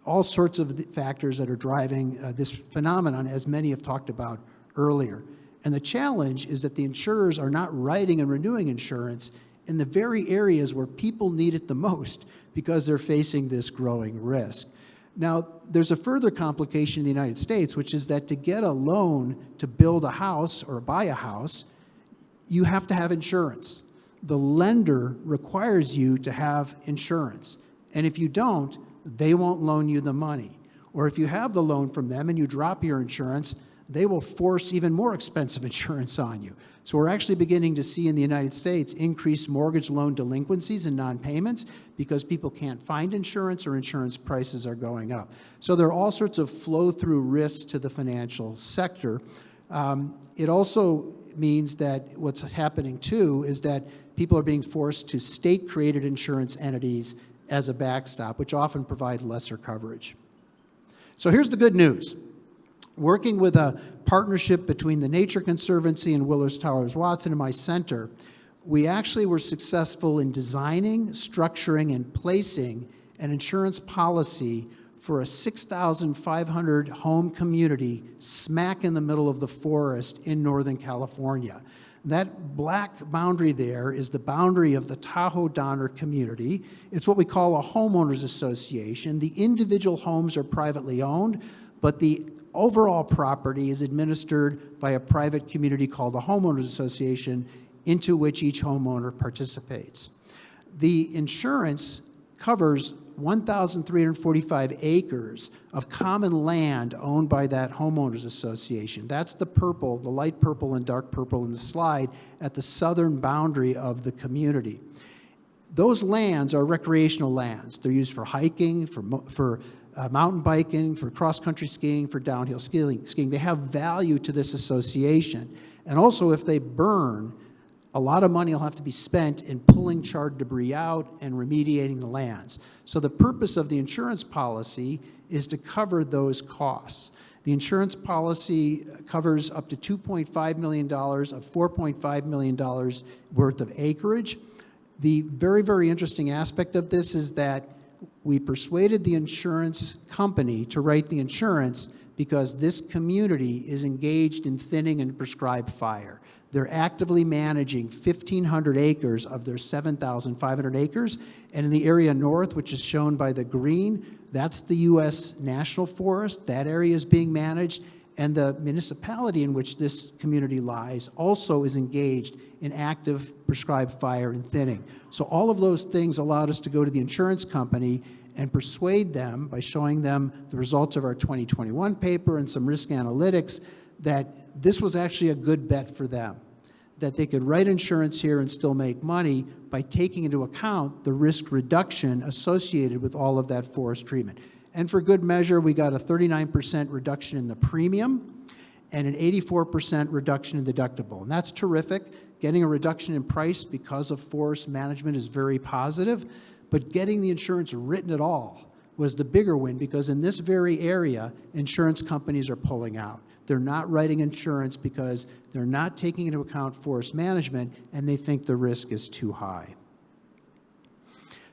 all sorts of factors that are driving this phenomenon, as many have talked about earlier. And the challenge is that the insurers are not writing and renewing insurance in the very areas where people need it the most because they're facing this growing risk. Now, there's a further complication in the United States, which is that to get a loan to build a house or buy a house, you have to have insurance. The lender requires you to have insurance. And if you don't, they won't loan you the money. Or if you have the loan from them and you drop your insurance, they will force even more expensive insurance on you. So we're actually beginning to see in the United States increased mortgage loan delinquencies and non-payments because people can't find insurance or insurance prices are going up. So there are all sorts of flow-through risks to the financial sector. It also means that what's happening too is that people are being forced to state-created insurance entities as a backstop, which often provide lesser coverage. So here's the good news. Working with a partnership between the Nature Conservancy and Willis Towers Watson and my center, we actually were successful in designing, structuring, and placing an insurance policy for a 6,500 home community smack in the middle of the forest in Northern California. That black boundary there is the boundary of the Tahoe Donner community. It's what we call a homeowners association. The individual homes are privately owned, but the overall property is administered by a private community called a homeowners association, into which each homeowner participates. The insurance covers 1,345 acres of common land owned by that homeowners association. That's the purple, the light purple and dark purple in the slide at the southern boundary of the community. Those lands are recreational lands. They're used for hiking, for mountain biking, for cross-country skiing, for downhill skiing. They have value to this association. And also, if they burn, a lot of money will have to be spent in pulling charred debris out and remediating the lands. So the purpose of the insurance policy is to cover those costs. The insurance policy covers up to $2.5 million of $4.5 million worth of acreage. The very, very interesting aspect of this is that we persuaded the insurance company to write the insurance because this community is engaged in thinning and prescribed fire. They're actively managing 1,500 acres of their 7,500 acres. And in the area north, which is shown by the green, that's the U.S. National Forest. That area is being managed. And the municipality in which this community lies also is engaged in active prescribed fire and thinning. So all of those things allowed us to go to the insurance company and persuade them by showing them the results of our 2021 paper and some risk analytics that this was actually a good bet for them, that they could write insurance here and still make money by taking into account the risk reduction associated with all of that forest treatment. And for good measure, we got a 39% reduction in the premium and an 84% reduction in deductible. And that's terrific. Getting a reduction in price because of forest management is very positive, but getting the insurance written at all was the bigger win because in this very area, insurance companies are pulling out. They're not writing insurance because they're not taking into account forest management and they think the risk is too high.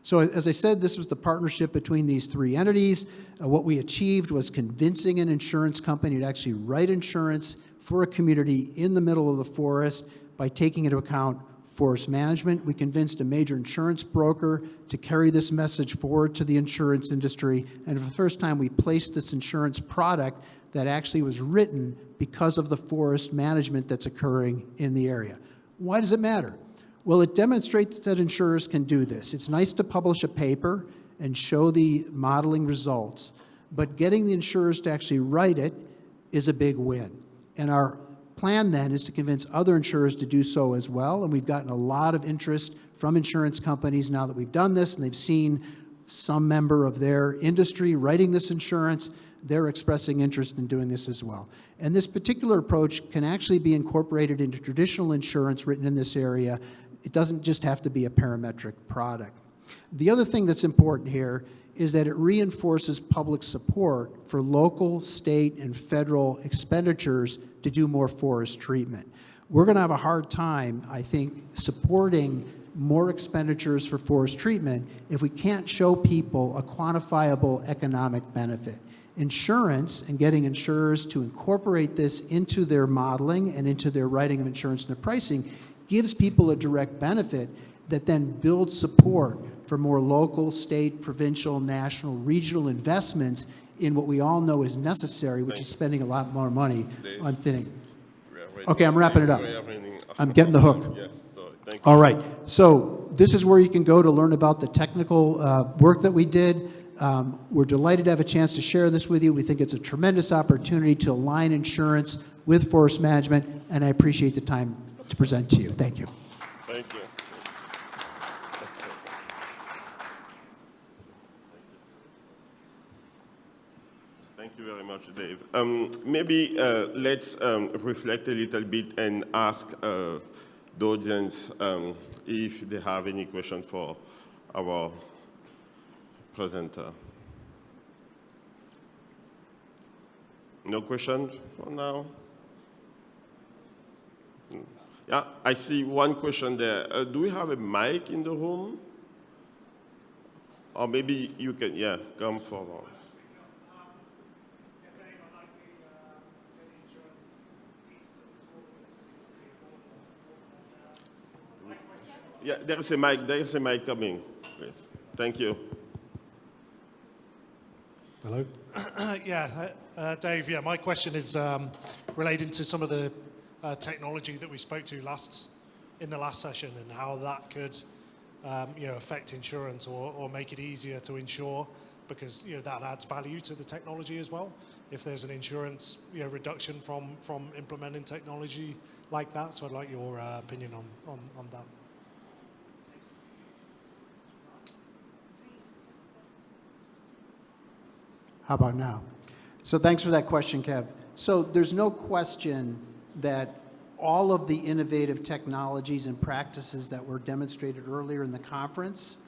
So as I said, this was the partnership between these three entities. What we achieved was convincing an insurance company to actually write insurance for a community in the middle of the forest by taking into account forest management. We convinced a major insurance broker to carry this message forward to the insurance industry. And for the first time, we placed this insurance product that actually was written because of the forest management that's occurring in the area. Why does it matter? Well, it demonstrates that insurers can do this. It's nice to publish a paper and show the modeling results, but getting the insurers to actually write it is a big win. And our plan then is to convince other insurers to do so as well, and we've gotten a lot of interest from insurance companies now that we've done this, and they've seen some member of their industry writing this insurance, they're expressing interest in doing this as well. And this particular approach can actually be incorporated into traditional insurance written in this area. It doesn't just have to be a parametric product. The other thing that's important here is that it reinforces public support for local, state, and federal expenditures to do more forest treatment. We're going to have a hard time, I think, supporting more expenditures for forest treatment if we can't show people a quantifiable economic benefit. Insurance and getting insurers to incorporate this into their modeling and into their writing of insurance and their pricing gives people a direct benefit that then builds support for more local, state, provincial, national, regional investments in what we all know is necessary, which is spending a lot more money on thinning. Okay, I'm wrapping it up. I'm getting the hook. Yes, so thank you. All right, so this is where you can go to learn about the technical work that we did. We're delighted to have a chance to share this with you. We think it's a tremendous opportunity to align insurance with forest management, and I appreciate the time to present to you. Thank you. Thank you. Thank you very much, Dave. Maybe let's reflect a little bit and ask the audience if they have any question for our presenter. No question for now? Yeah, I see one question there. Do we have a mic in the room? Or maybe you can, yeah, come forward. Yeah, there is a mic coming, please. Thank you. Hello. Dave, my question is relating to some of the technology that we spoke to in the last session and how that could affect insurance or make it easier to insure, because that adds value to the technology as well. If there's an insurance reduction from implementing technology like that, so I'd like your opinion on that. How about now? So thanks for that question, Kev. So there's no question that all of the innovative technologies and practices that were demonstrated earlier in the conference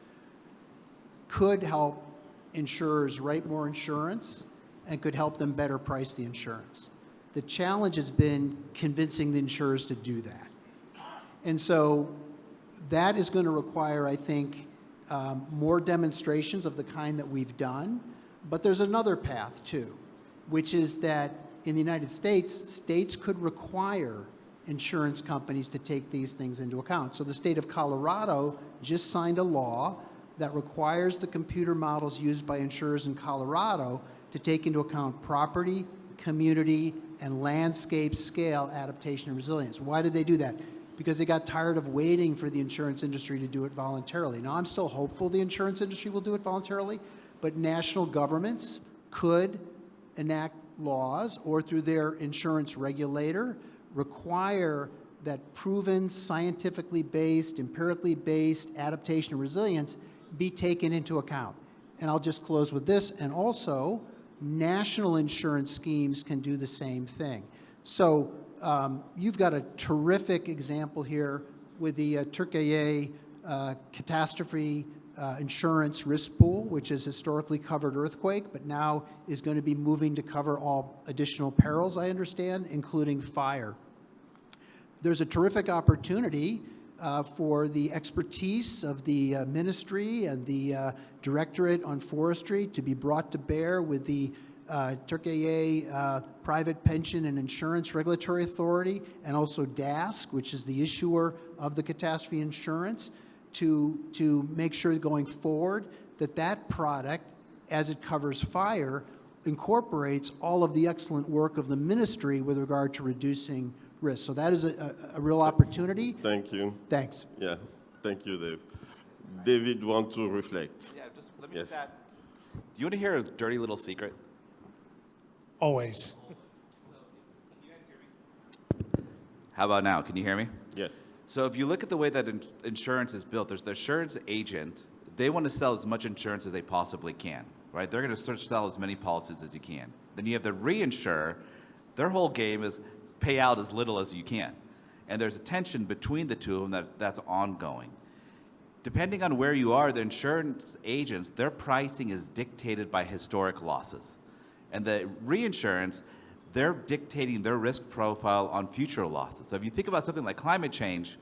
could help insurers write more insurance and could help them better price the insurance. The challenge has been convincing the insurers to do that. And so that is going to require, I think, more demonstrations of the kind that we've done. But there's another path, too, which is that in the United States, states could require insurance companies to take these things into account. So the state of Colorado just signed a law that requires the computer models used by insurers in Colorado to take into account property, community, and landscape scale adaptation and resilience. Why did they do that? Because they got tired of waiting for the insurance industry to do it voluntarily. Now, I'm still hopeful the insurance industry will do it voluntarily, but national governments could enact laws or through their insurance regulator require that proven, scientifically based, empirically based adaptation and resilience be taken into account. And I'll just close with this, and also national insurance schemes can do the same thing. So you've got a terrific example here with the Türkiye catastrophe insurance risk pool, which is historically covered earthquake, but now is going to be moving to cover all additional perils, I understand, including fire. There's a terrific opportunity for the expertise of the ministry and the Directorate on Forestry to be brought to bear with the Türkiye Private Pension and Insurance Regulatory Authority, and also DASC, which is the issuer of the catastrophe insurance, to make sure going forward that that product, as it covers fire, incorporates all of the excellent work of the ministry with regard to reducing risk. So that is a real opportunity. Thank you. Thanks. Yeah, thank you, Dave. David, want to reflect? Yeah, just let me do you want to hear a dirty little secret? Always. How about now? Can you hear me? Yes. So if you look at the way that insurance is built, there's the insurance agent they want to sell as much insurance as they possibly can, right? They're going to sell as many policies as you can. Then you have the reinsurer. Their whole game is pay out as little as you can. And there's a tension between the two of them that's ongoing. Depending on where you are, the insurance agents, their pricing is dictated by historic losses. And the reinsurance, they're dictating their risk profile on future losses. So if you think about something like climate change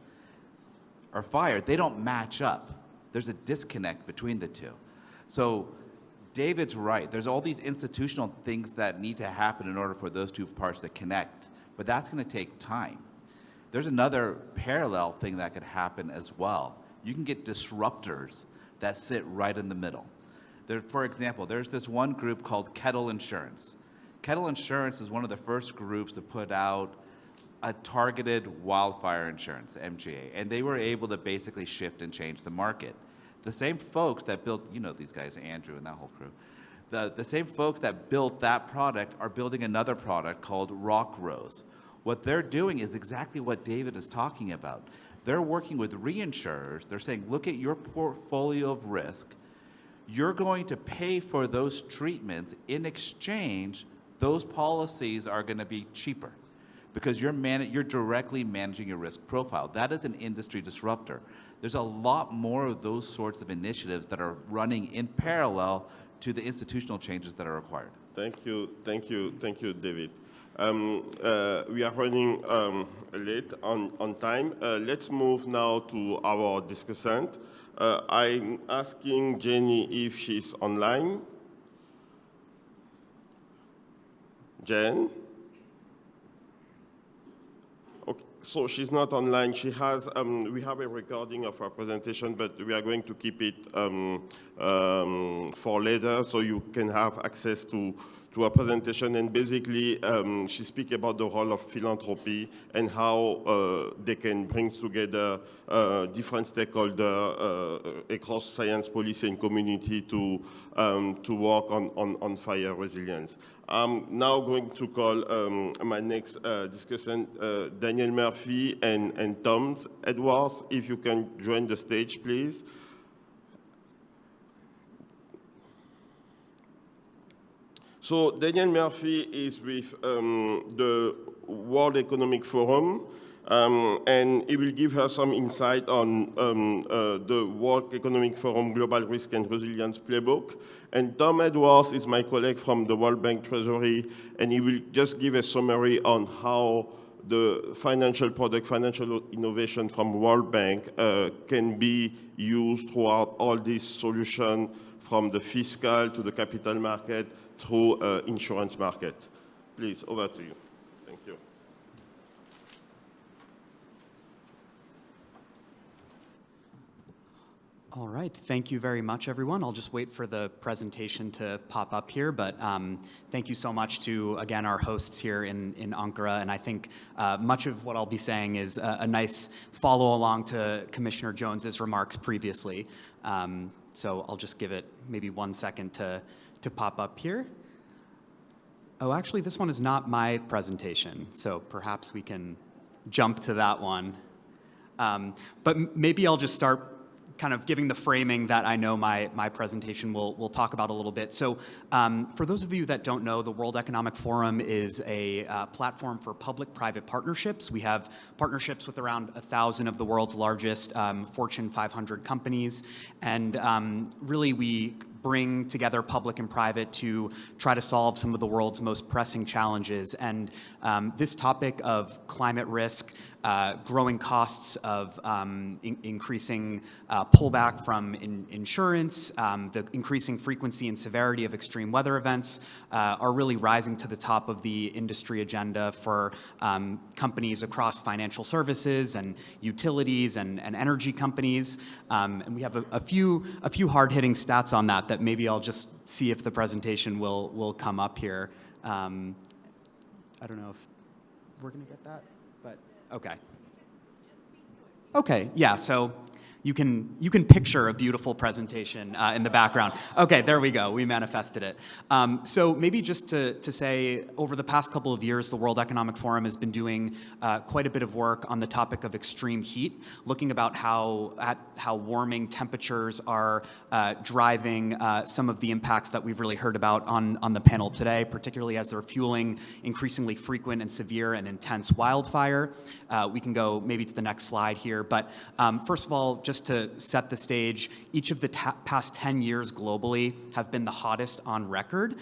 or fire, they don't match up. There's a disconnect between the two. So David's right. There's all these institutional things that need to happen in order for those two parts to connect, but that's going to take time. There's another parallel thing that could happen as well. You can get disruptors that sit right in the middle. For example, there's this one group called Kettle Insurance. Kettle Insurance is one of the first groups to put out a targeted wildfire insurance, MGA, and they were able to basically shift and change the market. The same folks that built, you know these guys, Andrew and that whole crew, the same folks that built that product are building another product called Rock Rose. What they're doing is exactly what David is talking about. They're working with reinsurers. They're saying, look at your portfolio of risk. You're going to pay for those treatments. In exchange, those policies are going to be cheaper because you're directly managing your risk profile. That is an industry disruptor. There's a lot more of those sorts of initiatives that are running in parallel to the institutional changes that are required. Thank you, David. We are running late on time. Let's move now to our discussant. I'm asking Jenny if she's online. Jen? Okay, so she's not online. She has. We have a recording of her presentation, but we are going to keep it for later, so you can have access to her presentation. And basically, she speaks about the role of philanthropy and how they can bring together different stakeholders across science, policy, and community to work on fire resilience. I'm now going to call my next discussant, Daniel Murphy and Tom Edwards. If you can join the stage, please. So Daniel Murphy is with the World Economic Forum, and he will give her some insight on the World Economic Forum Global Risk and Resilience Playbook. And Tom Edwards is my colleague from the World Bank Treasury, and he will just give a summary on how the financial product, financial innovation from World Bank can be used throughout all these solutions, from the fiscal to the capital market through insurance market. Please, over to you. Thank you. All right, thank you very much, everyone. I'll just wait for the presentation to pop up here, but thank you so much to, again, our hosts here in Ankara, and I think much of what I'll be saying is a nice follow-along to Commissioner Jones's remarks previously. So I'll just give it maybe 1 second to pop up here. Oh, actually, this one is not my presentation, so perhaps we can jump to that one. But maybe I'll just start kind of giving the framing that I know my presentation will talk about a little bit. So for those of you that don't know, the World Economic Forum is a platform for public-private partnerships. We have partnerships with around 1,000 of the world's largest Fortune 500 companies, and really we bring together public and private to try to solve some of the world's most pressing challenges. And this topic of climate risk, growing costs of increasing pullback from insurance, the increasing frequency and severity of extreme weather events are really rising to the top of the industry agenda for companies across financial services and utilities and energy companies. And we have a few hard-hitting stats on that maybe I'll just see if the presentation will come up here. I don't know if we're going to get that, but okay. Okay, yeah, so You can picture a beautiful presentation in the background. Okay, there we go. We manifested it. So maybe just to say, over the past couple of years, the World Economic Forum has been doing quite a bit of work on the topic of extreme heat, looking about how warming temperatures are driving some of the impacts that we've really heard about on the panel today, particularly as they're fueling increasingly frequent and severe and intense wildfire. We can go maybe to the next slide here, but first of all, just to set the stage, each of the past 10 years globally have been the hottest on record.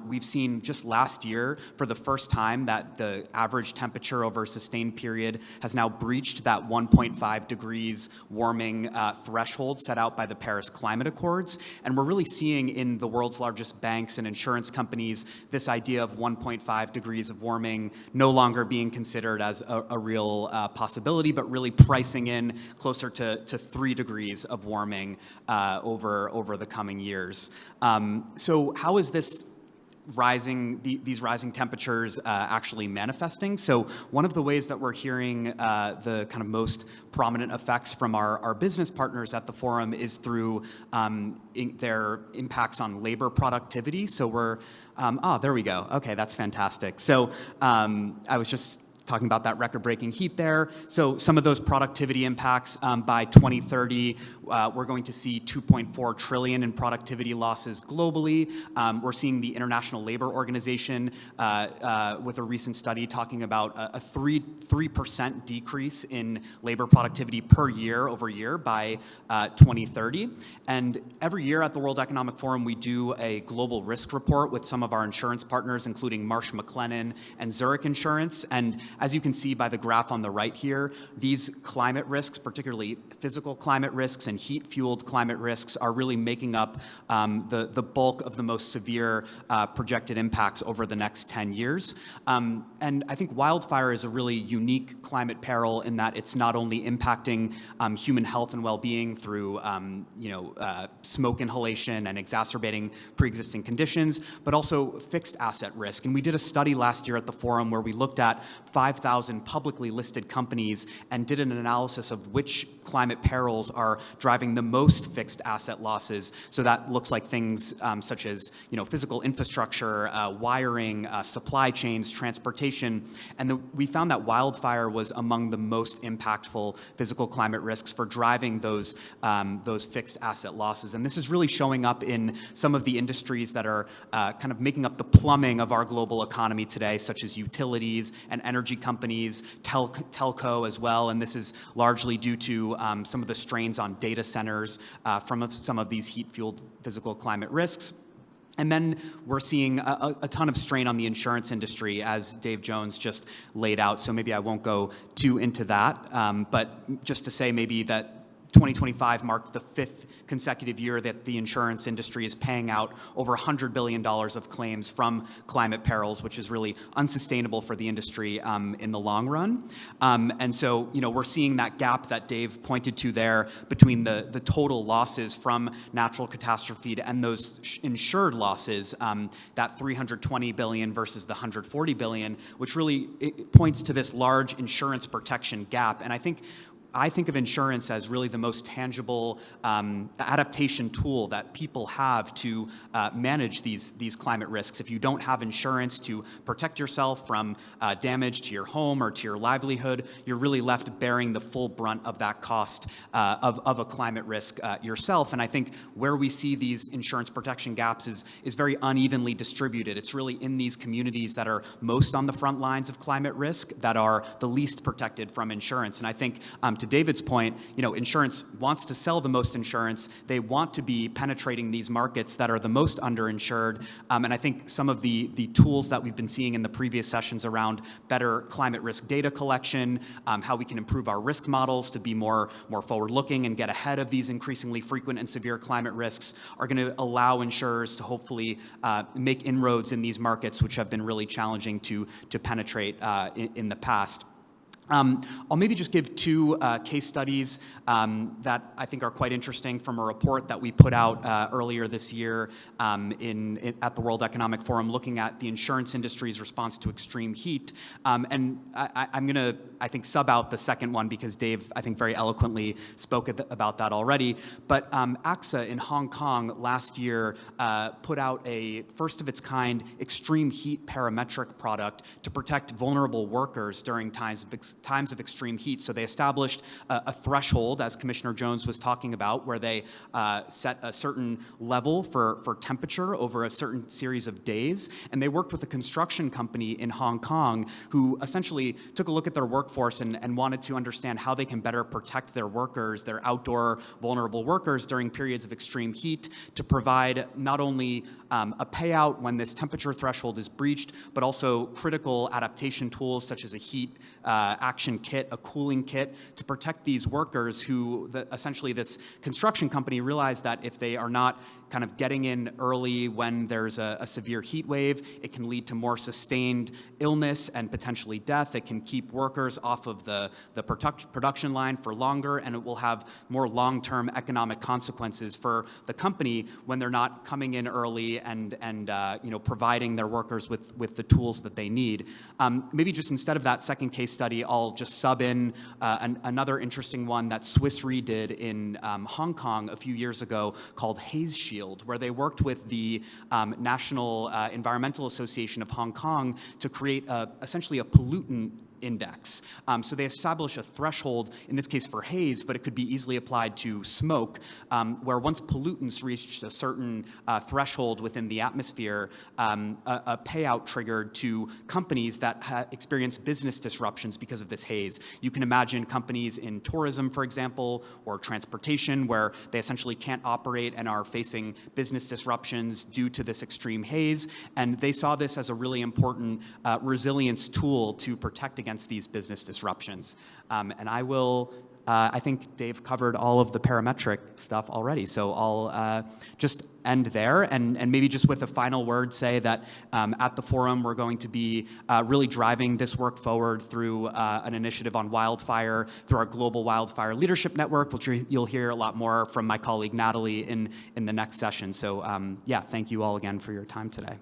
We've seen just last year, for the first time, that the average temperature over a sustained period has now breached that 1.5 degrees warming threshold set out by the Paris Climate Accords. And we're really seeing in the world's largest banks and insurance companies this idea of 1.5 degrees of warming no longer being considered as a real possibility, but really pricing in closer to 3 degrees of warming over the coming years. So how is this these rising temperatures actually manifesting? So one of the ways that we're hearing the kind of most prominent effects from our business partners at the forum is through their impacts on labor productivity. So we're, there we go. Okay, that's fantastic. So I was just talking about that record-breaking heat there. So some of those productivity impacts by 2030, we're going to see 2.4 trillion in productivity losses globally. We're seeing the International Labor Organization with a recent study talking about a 3% decrease in labor productivity per year over year by 2030. And every year at the World Economic Forum, we do a global risk report with some of our insurance partners, including Marsh McLennan and Zurich Insurance. And as you can see by the graph on the right here, these climate risks, particularly physical climate risks and heat-fueled climate risks, are really making up the bulk of the most severe projected impacts over the next 10 years. And I think wildfire is a really unique climate peril in that it's not only impacting human health and well-being through smoke inhalation and exacerbating pre-existing conditions, but also fixed asset risk. And we did a study last year at the forum where we looked at 5,000 publicly listed companies and did an analysis of which climate perils are driving the most fixed asset losses. So that looks like things such as physical infrastructure, wiring, supply chains, transportation. And we found that wildfire was among the most impactful physical climate risks for driving those fixed asset losses. And this is really showing up in some of the industries that are kind of making up the plumbing of our global economy today, such as utilities and energy companies, telco as well. And this is largely due to some of the strains on data centers from some of these heat-fueled physical climate risks. And then we're seeing a ton of strain on the insurance industry, as Dave Jones just laid out. So maybe I won't go too into that, but just to say maybe that 2025 marked the 5th consecutive year that the insurance industry is paying out over $100 billion of claims from climate perils, which is really unsustainable for the industry in the long run. And so, we're seeing that gap that Dave pointed to there between the total losses from natural catastrophe and those insured losses, that $320 billion versus the $140 billion, which really points to this large insurance protection gap. And I think of insurance as really the most tangible adaptation tool that people have to manage these climate risks. If you don't have insurance to protect yourself from damage to your home or to your livelihood, you're really left bearing the full brunt of that cost of a climate risk yourself. And I think where we see these insurance protection gaps is very unevenly distributed. It's really in these communities that are most on the front lines of climate risk that are the least protected from insurance. And I think to David's point, insurance wants to sell the most insurance. They want to be penetrating these markets that are the most underinsured. And I think some of the tools that we've been seeing in the previous sessions around better climate risk data collection, how we can improve our risk models to be more forward-looking and get ahead of these increasingly frequent and severe climate risks are going to allow insurers to hopefully make inroads in these markets, which have been really challenging to penetrate in the past. I'll maybe just give two case studies that I think are quite interesting from a report that we put out earlier this year at the World Economic Forum, looking at the insurance industry's response to extreme heat. And I'm going to, I think, sub out the second one because Dave, I think, very eloquently spoke about that already. But AXA in Hong Kong last year put out a first-of-its-kind extreme heat parametric product to protect vulnerable workers during times of extreme heat. So they established a threshold, as Commissioner Jones was talking about, where they set a certain level for temperature over a certain series of days. And they worked with a construction company in Hong Kong who essentially took a look at their workforce and wanted to understand how they can better protect their workers, their outdoor vulnerable workers during periods of extreme heat, to provide not only a payout when this temperature threshold is breached, but also critical adaptation tools such as a heat action kit, a cooling kit, to protect these workers who essentially this construction company realized that if they are not kind of getting in early when there's a severe heat wave, it can lead to more sustained illness and potentially death. It can keep workers off of the production line for longer, and it will have more long-term economic consequences for the company when they're not coming in early and providing their workers with the tools that they need. Maybe just instead of that second case study, I'll just sub in another interesting one that Swiss Re did in Hong Kong a few years ago called Haze Shield, where they worked with the National Environmental Association of Hong Kong to create essentially a pollutant index. So they establish a threshold, in this case for haze, but it could be easily applied to smoke, where once pollutants reached a certain threshold within the atmosphere, a payout triggered to companies that experience business disruptions because of this haze. You can imagine companies in tourism, for example, or transportation, where they essentially can't operate and are facing business disruptions due to this extreme haze. And they saw this as a really important resilience tool to protect against these business disruptions. And I think Dave covered all of the parametric stuff already, so I'll just end there and maybe just with a final word say that at the forum we're going to be really driving this work forward through an initiative on wildfire, through our Global Wildfire Leadership Network, which you'll hear a lot more from my colleague Natalie in the next session. So yeah, thank you all again for your time today.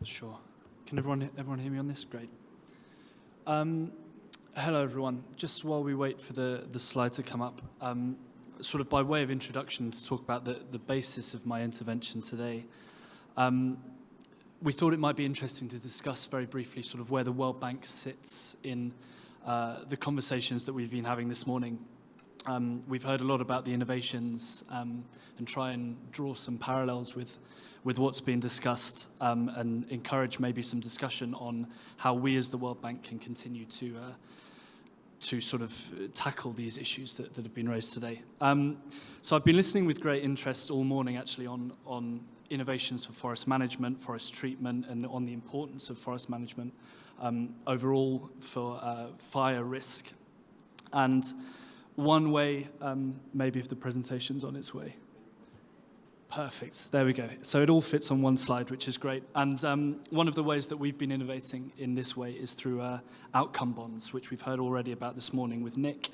Sure. Can everyone hear me on this? Great. Hello, everyone. Just while we wait for the slide to come up, sort of by way of introduction to talk about the basis of my intervention today, we thought it might be interesting to discuss very briefly sort of where the World Bank sits in the conversations that we've been having this morning. We've heard a lot about the innovations and try and draw some parallels with what's been discussed and encourage maybe some discussion on how we as the World Bank can continue to sort of tackle these issues that have been raised today. So I've been listening with great interest all morning actually on innovations for forest management, forest treatment, and on the importance of forest management overall for fire risk. And one way, maybe if the presentation's on its way. Perfect, there we go. So it all fits on one slide, which is great. And one of the ways that we've been innovating in this way is through outcome bonds, which we've heard already about this morning with Nick.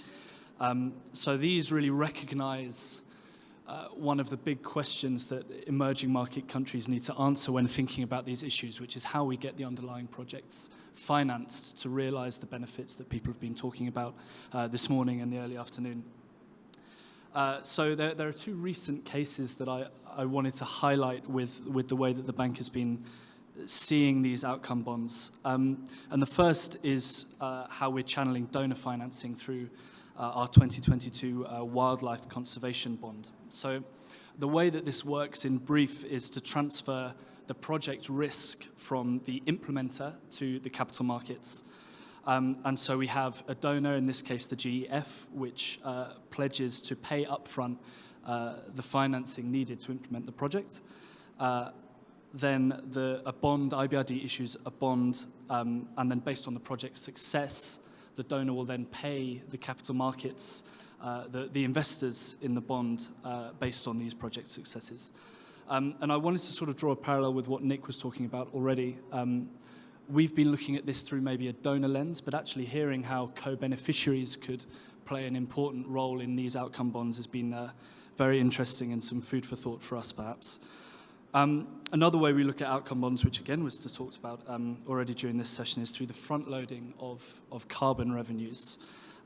So these really recognize one of the big questions that emerging market countries need to answer when thinking about these issues, which is how we get the underlying projects financed to realize the benefits that people have been talking about this morning and the early afternoon. So there are two recent cases that I wanted to highlight with the way that the bank has been seeing these outcome bonds. And the first is how we're channeling donor financing through our 2022 wildlife conservation bond. So the way that this works in brief is to transfer the project risk from the implementer to the capital markets. And so we have a donor, in this case the GEF, which pledges to pay upfront the financing needed to implement the project. Then a bond, IBRD issues a bond, and then based on the project's success, the donor will then pay the capital markets the investors in the bond based on these project successes. And I wanted to sort of draw a parallel with what Nick was talking about already. We've been looking at this through maybe a donor lens, but actually hearing how co-beneficiaries could play an important role in these outcome bonds has been very interesting and some food for thought for us, perhaps. Another way we look at outcome bonds, which again was talked about already during this session, is through the front-loading of carbon revenues.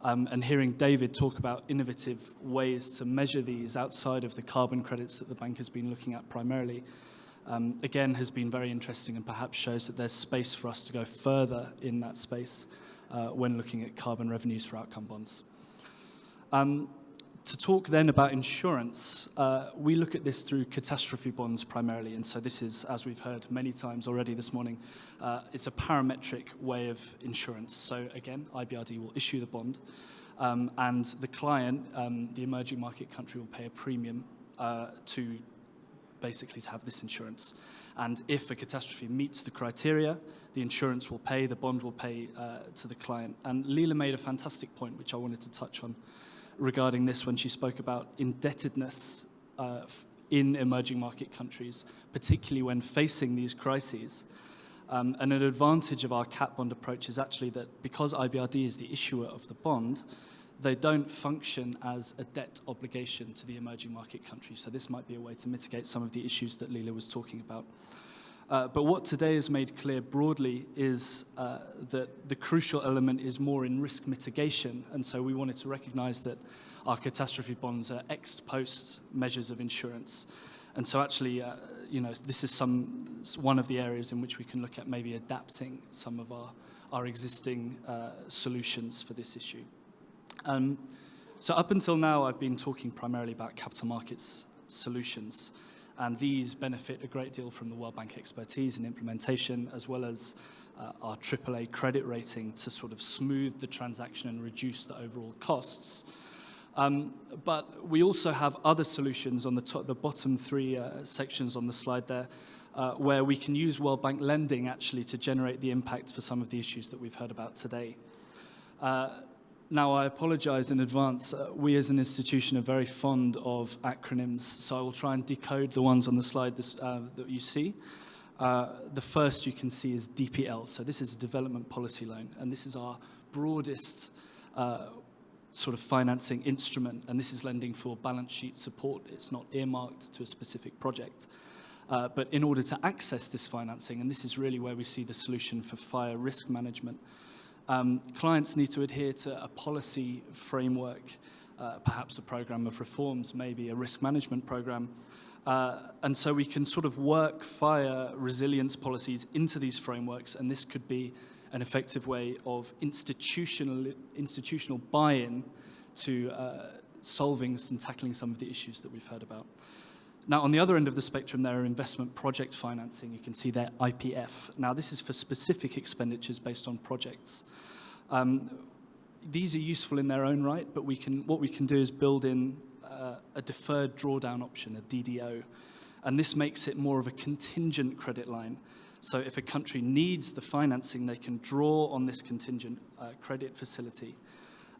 And hearing David talk about innovative ways to measure these outside of the carbon credits that the bank has been looking at primarily, again, has been very interesting and perhaps shows that there's space for us to go further in that space when looking at carbon revenues for outcome bonds. To talk then about insurance, we look at this through catastrophe bonds primarily, and so this is, as we've heard many times already this morning, it's a parametric way of insurance. So again, IBRD will issue the bond, and the client, the emerging market country, will pay a premium to have this insurance. And if a catastrophe meets the criteria, the insurance will pay, the bond will pay to the client. And Leela made a fantastic point, which I wanted to touch on, regarding this when she spoke about indebtedness in emerging market countries, particularly when facing these crises. And an advantage of our cat bond approach is actually that because IBRD is the issuer of the bond, they don't function as a debt obligation to the emerging market countries. So this might be a way to mitigate some of the issues that Leela was talking about. But what today is made clear broadly is that the crucial element is more in risk mitigation. And so we wanted to recognize that our catastrophe bonds are ex-post measures of insurance. And so actually, this is one of the areas in which we can look at maybe adapting some of our existing solutions for this issue. So up until now, I've been talking primarily about capital markets solutions. And these benefit a great deal from the World Bank expertise and implementation, as well as our AAA credit rating to sort of smooth the transaction and reduce the overall costs. But we also have other solutions on the bottom three sections on the slide there, where we can use World Bank lending actually to generate the impact for some of the issues that we've heard about today. Now, I apologize in advance. We as an institution are very fond of acronyms, so I will try and decode the ones on the slide that you see. The first you can see is DPL. So this is a development policy loan, and this is our broadest sort of financing instrument, and this is lending for balance sheet support. It's not earmarked to a specific project. But in order to access this financing, and this is really where we see the solution for fire risk management, clients need to adhere to a policy framework, perhaps a program of reforms, maybe a risk management program. And so we can sort of work fire resilience policies into these frameworks, and this could be an effective way of institutional buy-in to solving and tackling some of the issues that we've heard about. Now, on the other end of the spectrum, there are investment project financing. You can see there IPF. Now, this is for specific expenditures based on projects. These are useful in their own right, but what we can do is build in a deferred drawdown option, a DDO, and this makes it more of a contingent credit line. So if a country needs the financing, they can draw on this contingent credit facility.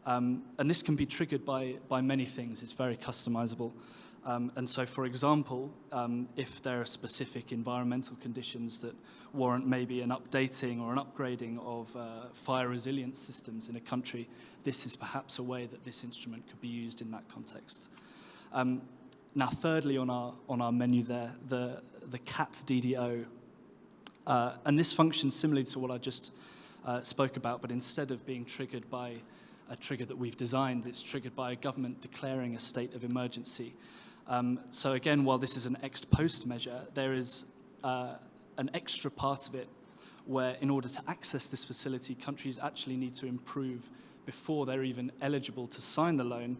And this can be triggered by many things. It's very customizable. And so, for example, if there are specific environmental conditions that warrant maybe an updating or an upgrading of fire resilience systems in a country, this is perhaps a way that this instrument could be used in that context. Now, thirdly, on our menu there, the CAT DDO, and this functions similarly to what I just spoke about, but instead of being triggered by a trigger that we've designed, it's triggered by a government declaring a state of emergency. So again, while this is an ex-post measure, there is an extra part of it where in order to access this facility, countries actually need to improve before they're even eligible to sign the loan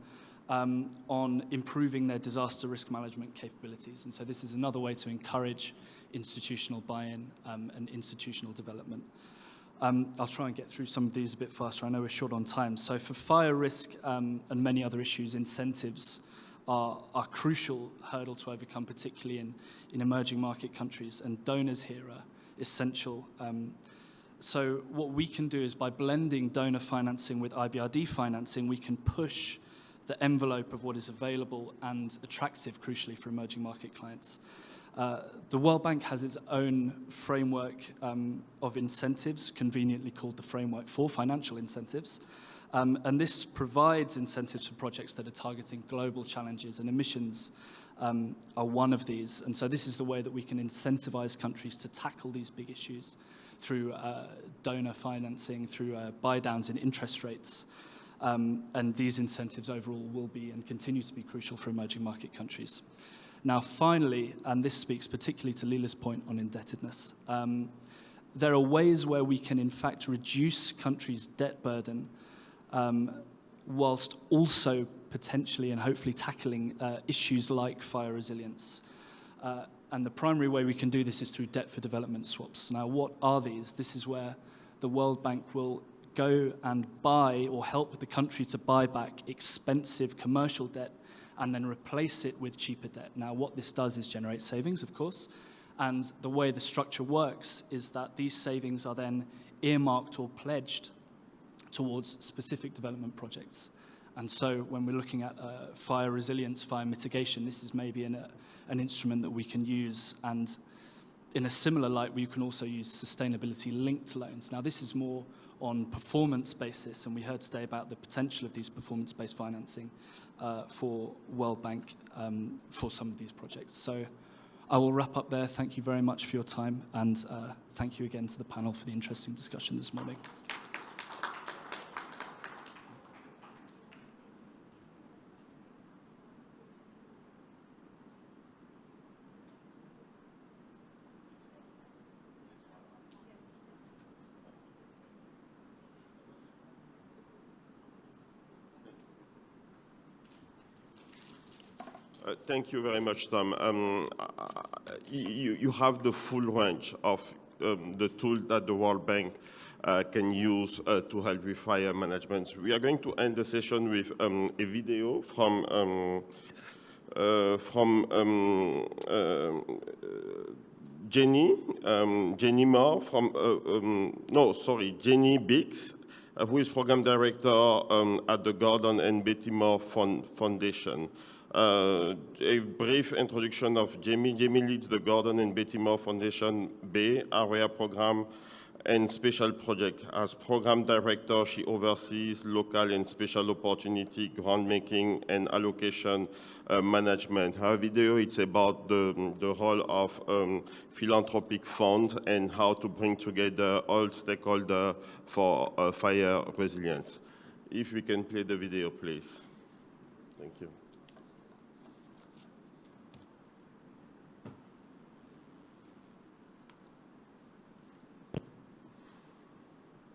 on improving their disaster risk management capabilities. And so this is another way to encourage institutional buy-in and institutional development. I'll try and get through some of these a bit faster. I know we're short on time. So for fire risk and many other issues, incentives are a crucial hurdle to overcome, particularly in emerging market countries, and donors here are essential. So what we can do is by blending donor financing with IBRD financing, we can push the envelope of what is available and attractive, crucially, for emerging market clients. The World Bank has its own framework of incentives, conveniently called the Framework for Financial Incentives. And this provides incentives for projects that are targeting global challenges, and emissions are one of these. And so this is the way that we can incentivize countries to tackle these big issues through donor financing, through buy downs in interest rates. And these incentives overall will be and continue to be crucial for emerging market countries. Now, finally, and this speaks particularly to Leela's point on indebtedness, there are ways where we can, in fact, reduce countries' debt burden whilst also potentially and hopefully tackling issues like fire resilience. And the primary way we can do this is through debt for development swaps. Now, what are these? This is where the World Bank will go and buy or help the country to buy back expensive commercial debt and then replace it with cheaper debt. Now, what this does is generate savings, of course, and the way the structure works is that these savings are then earmarked or pledged towards specific development projects. And so when we're looking at fire resilience, fire mitigation, this is maybe an instrument that we can use. And in a similar light, we can also use sustainability-linked loans. Now, this is more on performance basis, and we heard today about the potential of these performance-based financing for World Bank for some of these projects. So I will wrap up there. Thank you very much for your time, and thank you again to the panel for the interesting discussion this morning. Thank you very much, Tom. You have the full range of the tools that the World Bank can use to help with fire management. We are going to end the session with a video from Jenny Moore from, Jenny Biggs, who is Program Director at the Gordon and Betty Moore Foundation. A brief introduction of Jamie. Jamie leads the Gordon and Betty Moore Foundation Bay Area Program and Special Project. As Program Director, she oversees local and special opportunity grant making and allocation management. Her video is about the role of philanthropic funds and how to bring together all stakeholders for fire resilience. If we can play the video, please. Thank you.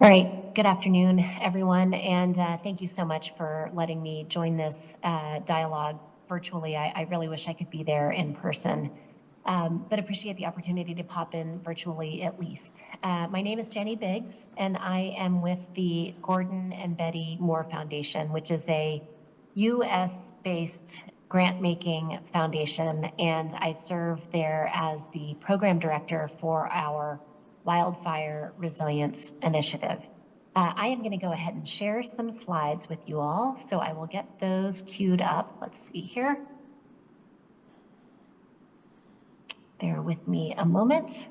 All right, good afternoon, everyone, and thank you so much for letting me join this dialogue virtually. I really wish I could be there in person, but appreciate the opportunity to pop in virtually at least. My name is Jenny Biggs, and I am with the Gordon and Betty Moore Foundation, which is a US-based grant-making foundation, and I serve there as the program director for our Wildfire Resilience Initiative. I am going to go ahead and share some slides with you all, so I will get those queued up. Let's see here. Bear with me a moment.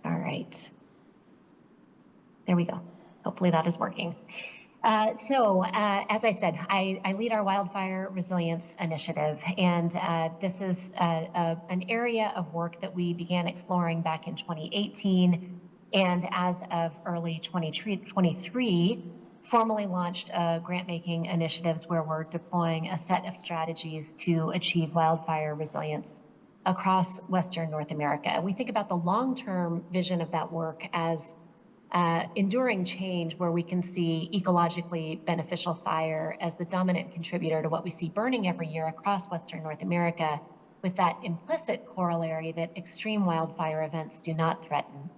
All right. There we go. Hopefully that is working. As I said, I lead our Wildfire Resilience Initiative, and this is an area of work that we began exploring back in 2018, and as of early 2023, formally launched grant-making initiatives where we're deploying a set of strategies to achieve wildfire resilience across Western North America. We think about the long-term vision of that work as enduring change where we can see ecologically beneficial fire as the dominant contributor to what we see burning every year across Western North America, with that implicit corollary that extreme wildfire events do not threaten.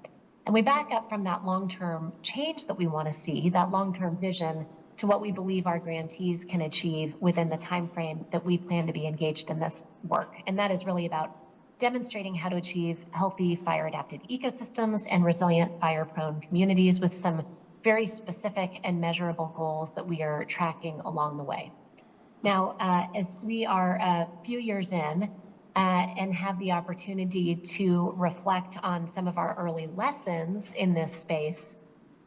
And we back up from that long-term change that we want to see, that long-term vision, to what we believe our grantees can achieve within the time frame that we plan to be engaged in this work. And that is really about demonstrating how to achieve healthy fire-adapted ecosystems and resilient fire-prone communities with some very specific and measurable goals that we are tracking along the way. Now, as we are a few years in and have the opportunity to reflect on some of our early lessons in this space,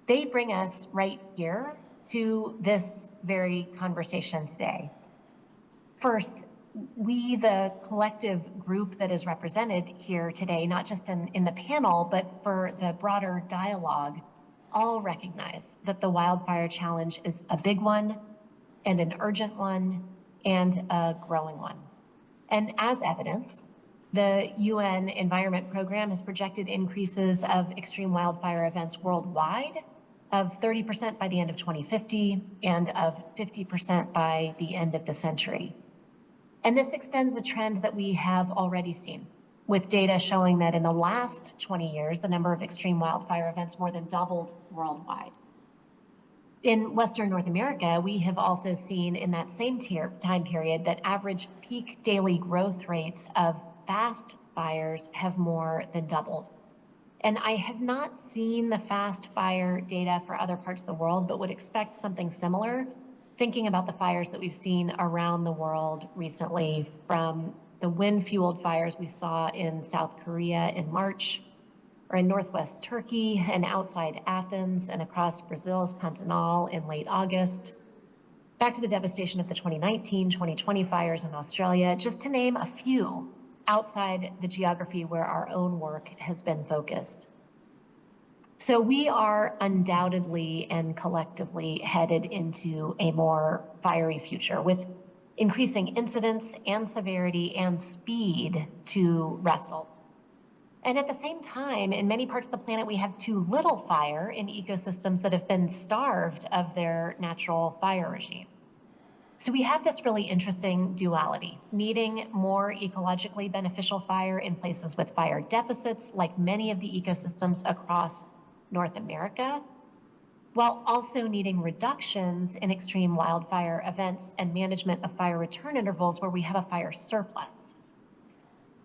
they bring us right here to this very conversation today. First, we, the collective group that is represented here today, not just in the panel, but for the broader dialogue, all recognize that the wildfire challenge is a big one and an urgent one and a growing one. And as evidence, the UN Environment Program has projected increases of extreme wildfire events worldwide of 30% by the end of 2050 and of 50% by the end of the century. And this extends a trend that we have already seen, with data showing that in the last 20 years, the number of extreme wildfire events more than doubled worldwide. In Western North America, we have also seen in that same time period that average peak daily growth rates of fast fires have more than doubled. And I have not seen the fast fire data for other parts of the world, but would expect something similar, thinking about the fires that we've seen around the world recently, from the wind-fueled fires we saw in South Korea in March, or in northwest Turkey and outside Athens and across Brazil's Pantanal in late August, back to the devastation of the 2019-2020 fires in Australia, just to name a few outside the geography where our own work has been focused. So we are undoubtedly and collectively headed into a more fiery future with increasing incidence and severity and speed to wrestle. And at the same time, in many parts of the planet, we have too little fire in ecosystems that have been starved of their natural fire regime. So we have this really interesting duality, needing more ecologically beneficial fire in places with fire deficits, like many of the ecosystems across North America, while also needing reductions in extreme wildfire events and management of fire return intervals where we have a fire surplus.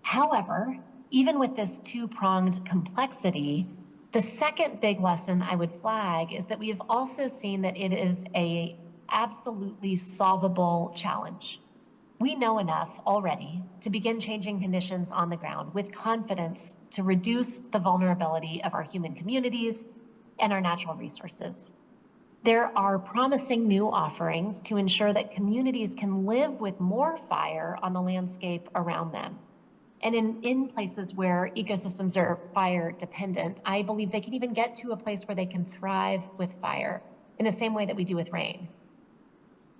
However, even with this two-pronged complexity, the second big lesson I would flag is that we have also seen that it is an absolutely solvable challenge. We know enough already to begin changing conditions on the ground with confidence to reduce the vulnerability of our human communities and our natural resources. There are promising new offerings to ensure that communities can live with more fire on the landscape around them. And in places where ecosystems are fire dependent, I believe they can even get to a place where they can thrive with fire in the same way that we do with rain.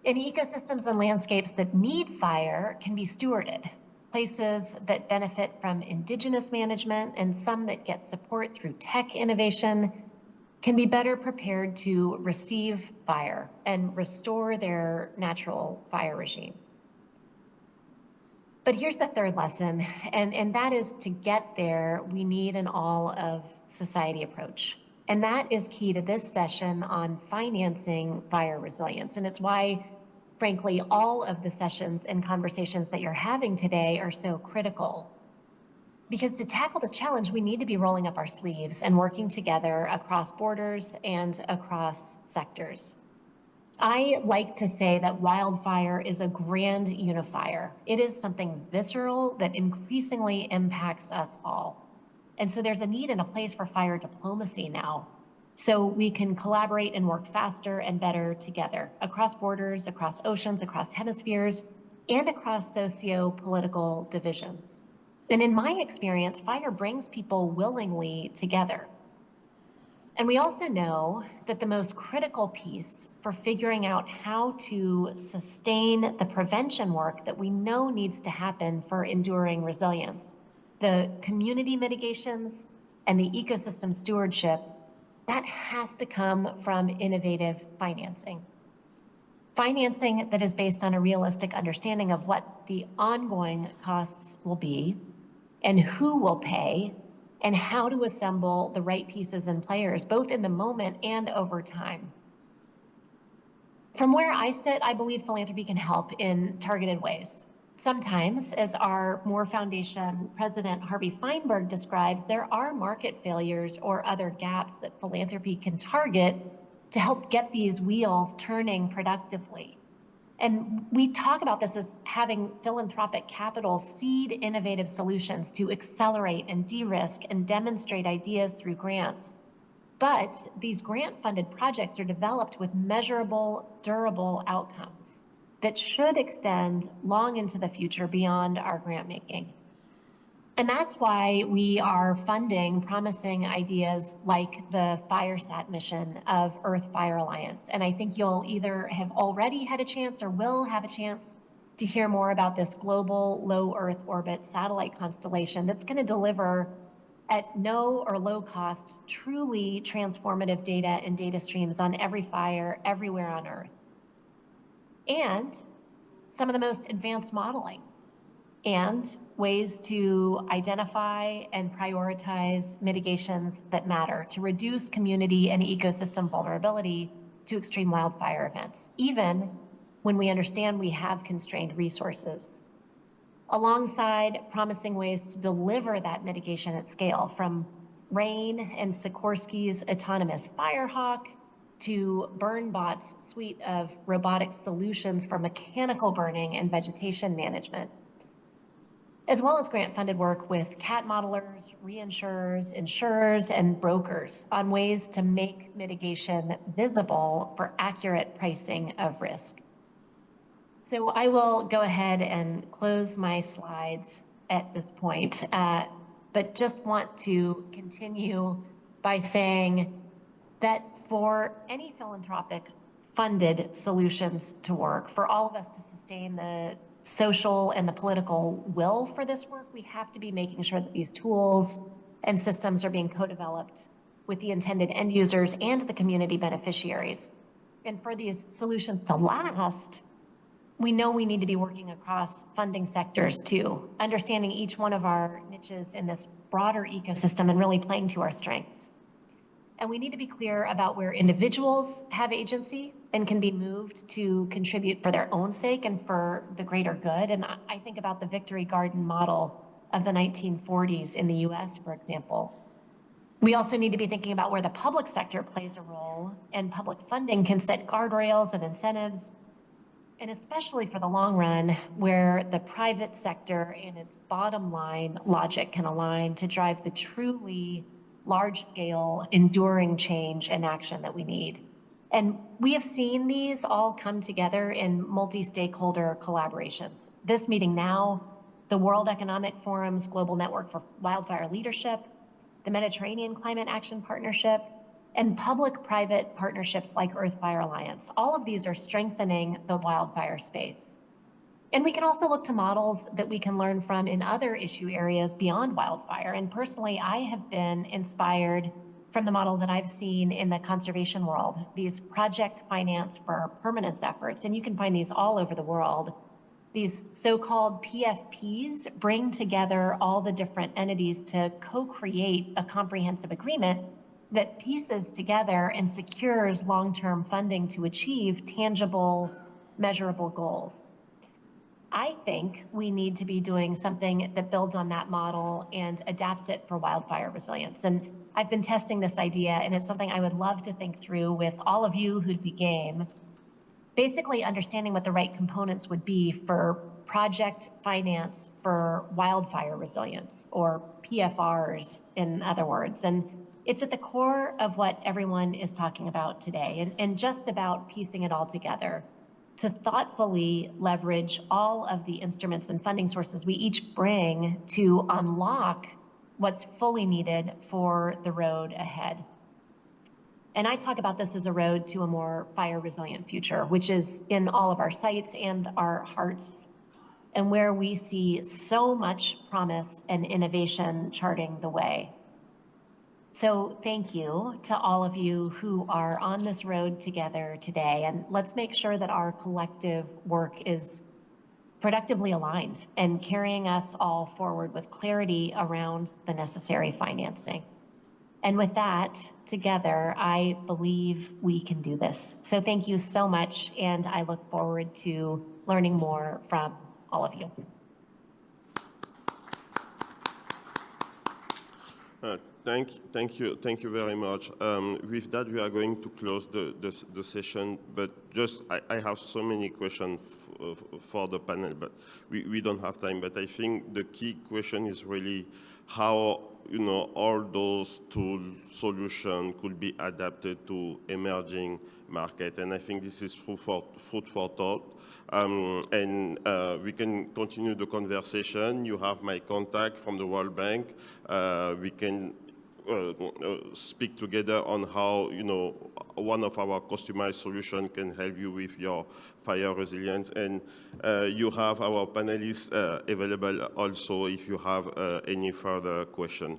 And ecosystems and landscapes that need fire can be stewarded. Places that benefit from indigenous management and some that get support through tech innovation can be better prepared to receive fire and restore their natural fire regime. But here's the third lesson, and that is to get there, we need an all-of-society approach. And that is key to this session on financing fire resilience. And it's why, frankly, all of the sessions and conversations that you're having today are so critical. Because to tackle this challenge, we need to be rolling up our sleeves and working together across borders and across sectors. I like to say that wildfire is a grand unifier. It is something visceral that increasingly impacts us all. And so there's a need and a place for fire diplomacy now, so we can collaborate and work faster and better together across borders, across oceans, across hemispheres, and across socio-political divisions. And in my experience, fire brings people willingly together. And we also know that the most critical piece for figuring out how to sustain the prevention work that we know needs to happen for enduring resilience, the community mitigations and the ecosystem stewardship, that has to come from innovative financing. Financing that is based on a realistic understanding of what the ongoing costs will be and who will pay, and how to assemble the right pieces and players, both in the moment and over time. From where I sit, I believe philanthropy can help in targeted ways. Sometimes, as our Moore Foundation President Harvey Feinberg describes, there are market failures or other gaps that philanthropy can target to help get these wheels turning productively. And we talk about this as having philanthropic capital seed innovative solutions to accelerate and de-risk and demonstrate ideas through grants. But these grant-funded projects are developed with measurable, durable outcomes that should extend long into the future beyond our grant making. And that's why we are funding promising ideas like the FireSat mission of Earth Fire Alliance. And I think you'll either have already had a chance or will have a chance to hear more about this global low Earth orbit satellite constellation that's going to deliver at no or low cost, truly transformative data and data streams on every fire everywhere on Earth. And some of the most advanced modeling and ways to identify and prioritize mitigations that matter to reduce community and ecosystem vulnerability to extreme wildfire events, even when we understand we have constrained resources. Alongside promising ways to deliver that mitigation at scale, from Rain and Sikorsky's autonomous Firehawk to BurnBot's suite of robotic solutions for mechanical burning and vegetation management, as well as grant-funded work with CAT modelers, reinsurers, insurers, and brokers on ways to make mitigation visible for accurate pricing of risk. So I will go ahead and close my slides at this point, but just want to continue by saying that for any philanthropic funded solutions to work, for all of us to sustain the social and the political will for this work, we have to be making sure that these tools and systems are being co-developed with the intended end users and the community beneficiaries. And for these solutions to last, we know we need to be working across funding sectors too, understanding each one of our niches in this broader ecosystem and really playing to our strengths. And we need to be clear about where individuals have agency and can be moved to contribute for their own sake and for the greater good. And I think about the Victory Garden model of the 1940s in the US, for example. We also need to be thinking about where the public sector plays a role and public funding can set guardrails and incentives, and especially for the long run, where the private sector and its bottom line logic can align to drive the truly large-scale, enduring change and action that we need. And we have seen these all come together in multi-stakeholder collaborations. This meeting now, the World Economic Forum's Global Network for Wildfire Leadership, the Mediterranean Climate Action Partnership, and public-private partnerships like Earth Fire Alliance. All of these are strengthening the wildfire space. And we can also look to models that we can learn from in other issue areas beyond wildfire. And personally, I have been inspired from the model that I've seen in the conservation world, these project finance for permanence efforts. And you can find these all over the world. These so-called PFPs bring together all the different entities to co-create a comprehensive agreement that pieces together and secures long-term funding to achieve tangible, measurable goals. I think we need to be doing something that builds on that model and adapts it for wildfire resilience. And I've been testing this idea, and it's something I would love to think through with all of you who'd be game. Basically understanding what the right components would be for project finance for wildfire resilience, or PFRs in other words. And it's at the core of what everyone is talking about today, and just about piecing it all together to thoughtfully leverage all of the instruments and funding sources we each bring to unlock what's fully needed for the road ahead. And I talk about this as a road to a more fire resilient future, which is in all of our sights and our hearts, and where we see so much promise and innovation charting the way. So thank you to all of you who are on this road together today, and let's make sure that our collective work is productively aligned and carrying us all forward with clarity around the necessary financing. And with that, together, I believe we can do this. So thank you so much, and I look forward to learning more from all of you. Thank you very much. With that, we are going to close the session, but just I have so many questions for the panel, but we don't have time. But I think the key question is really how all those tool solutions could be adapted to emerging market, and I think this is food for thought. And we can continue the conversation. You have my contact from the World Bank. We can speak together on how one of our customized solutions can help you with your fire resilience. And you have our panelists available also if you have any further questions.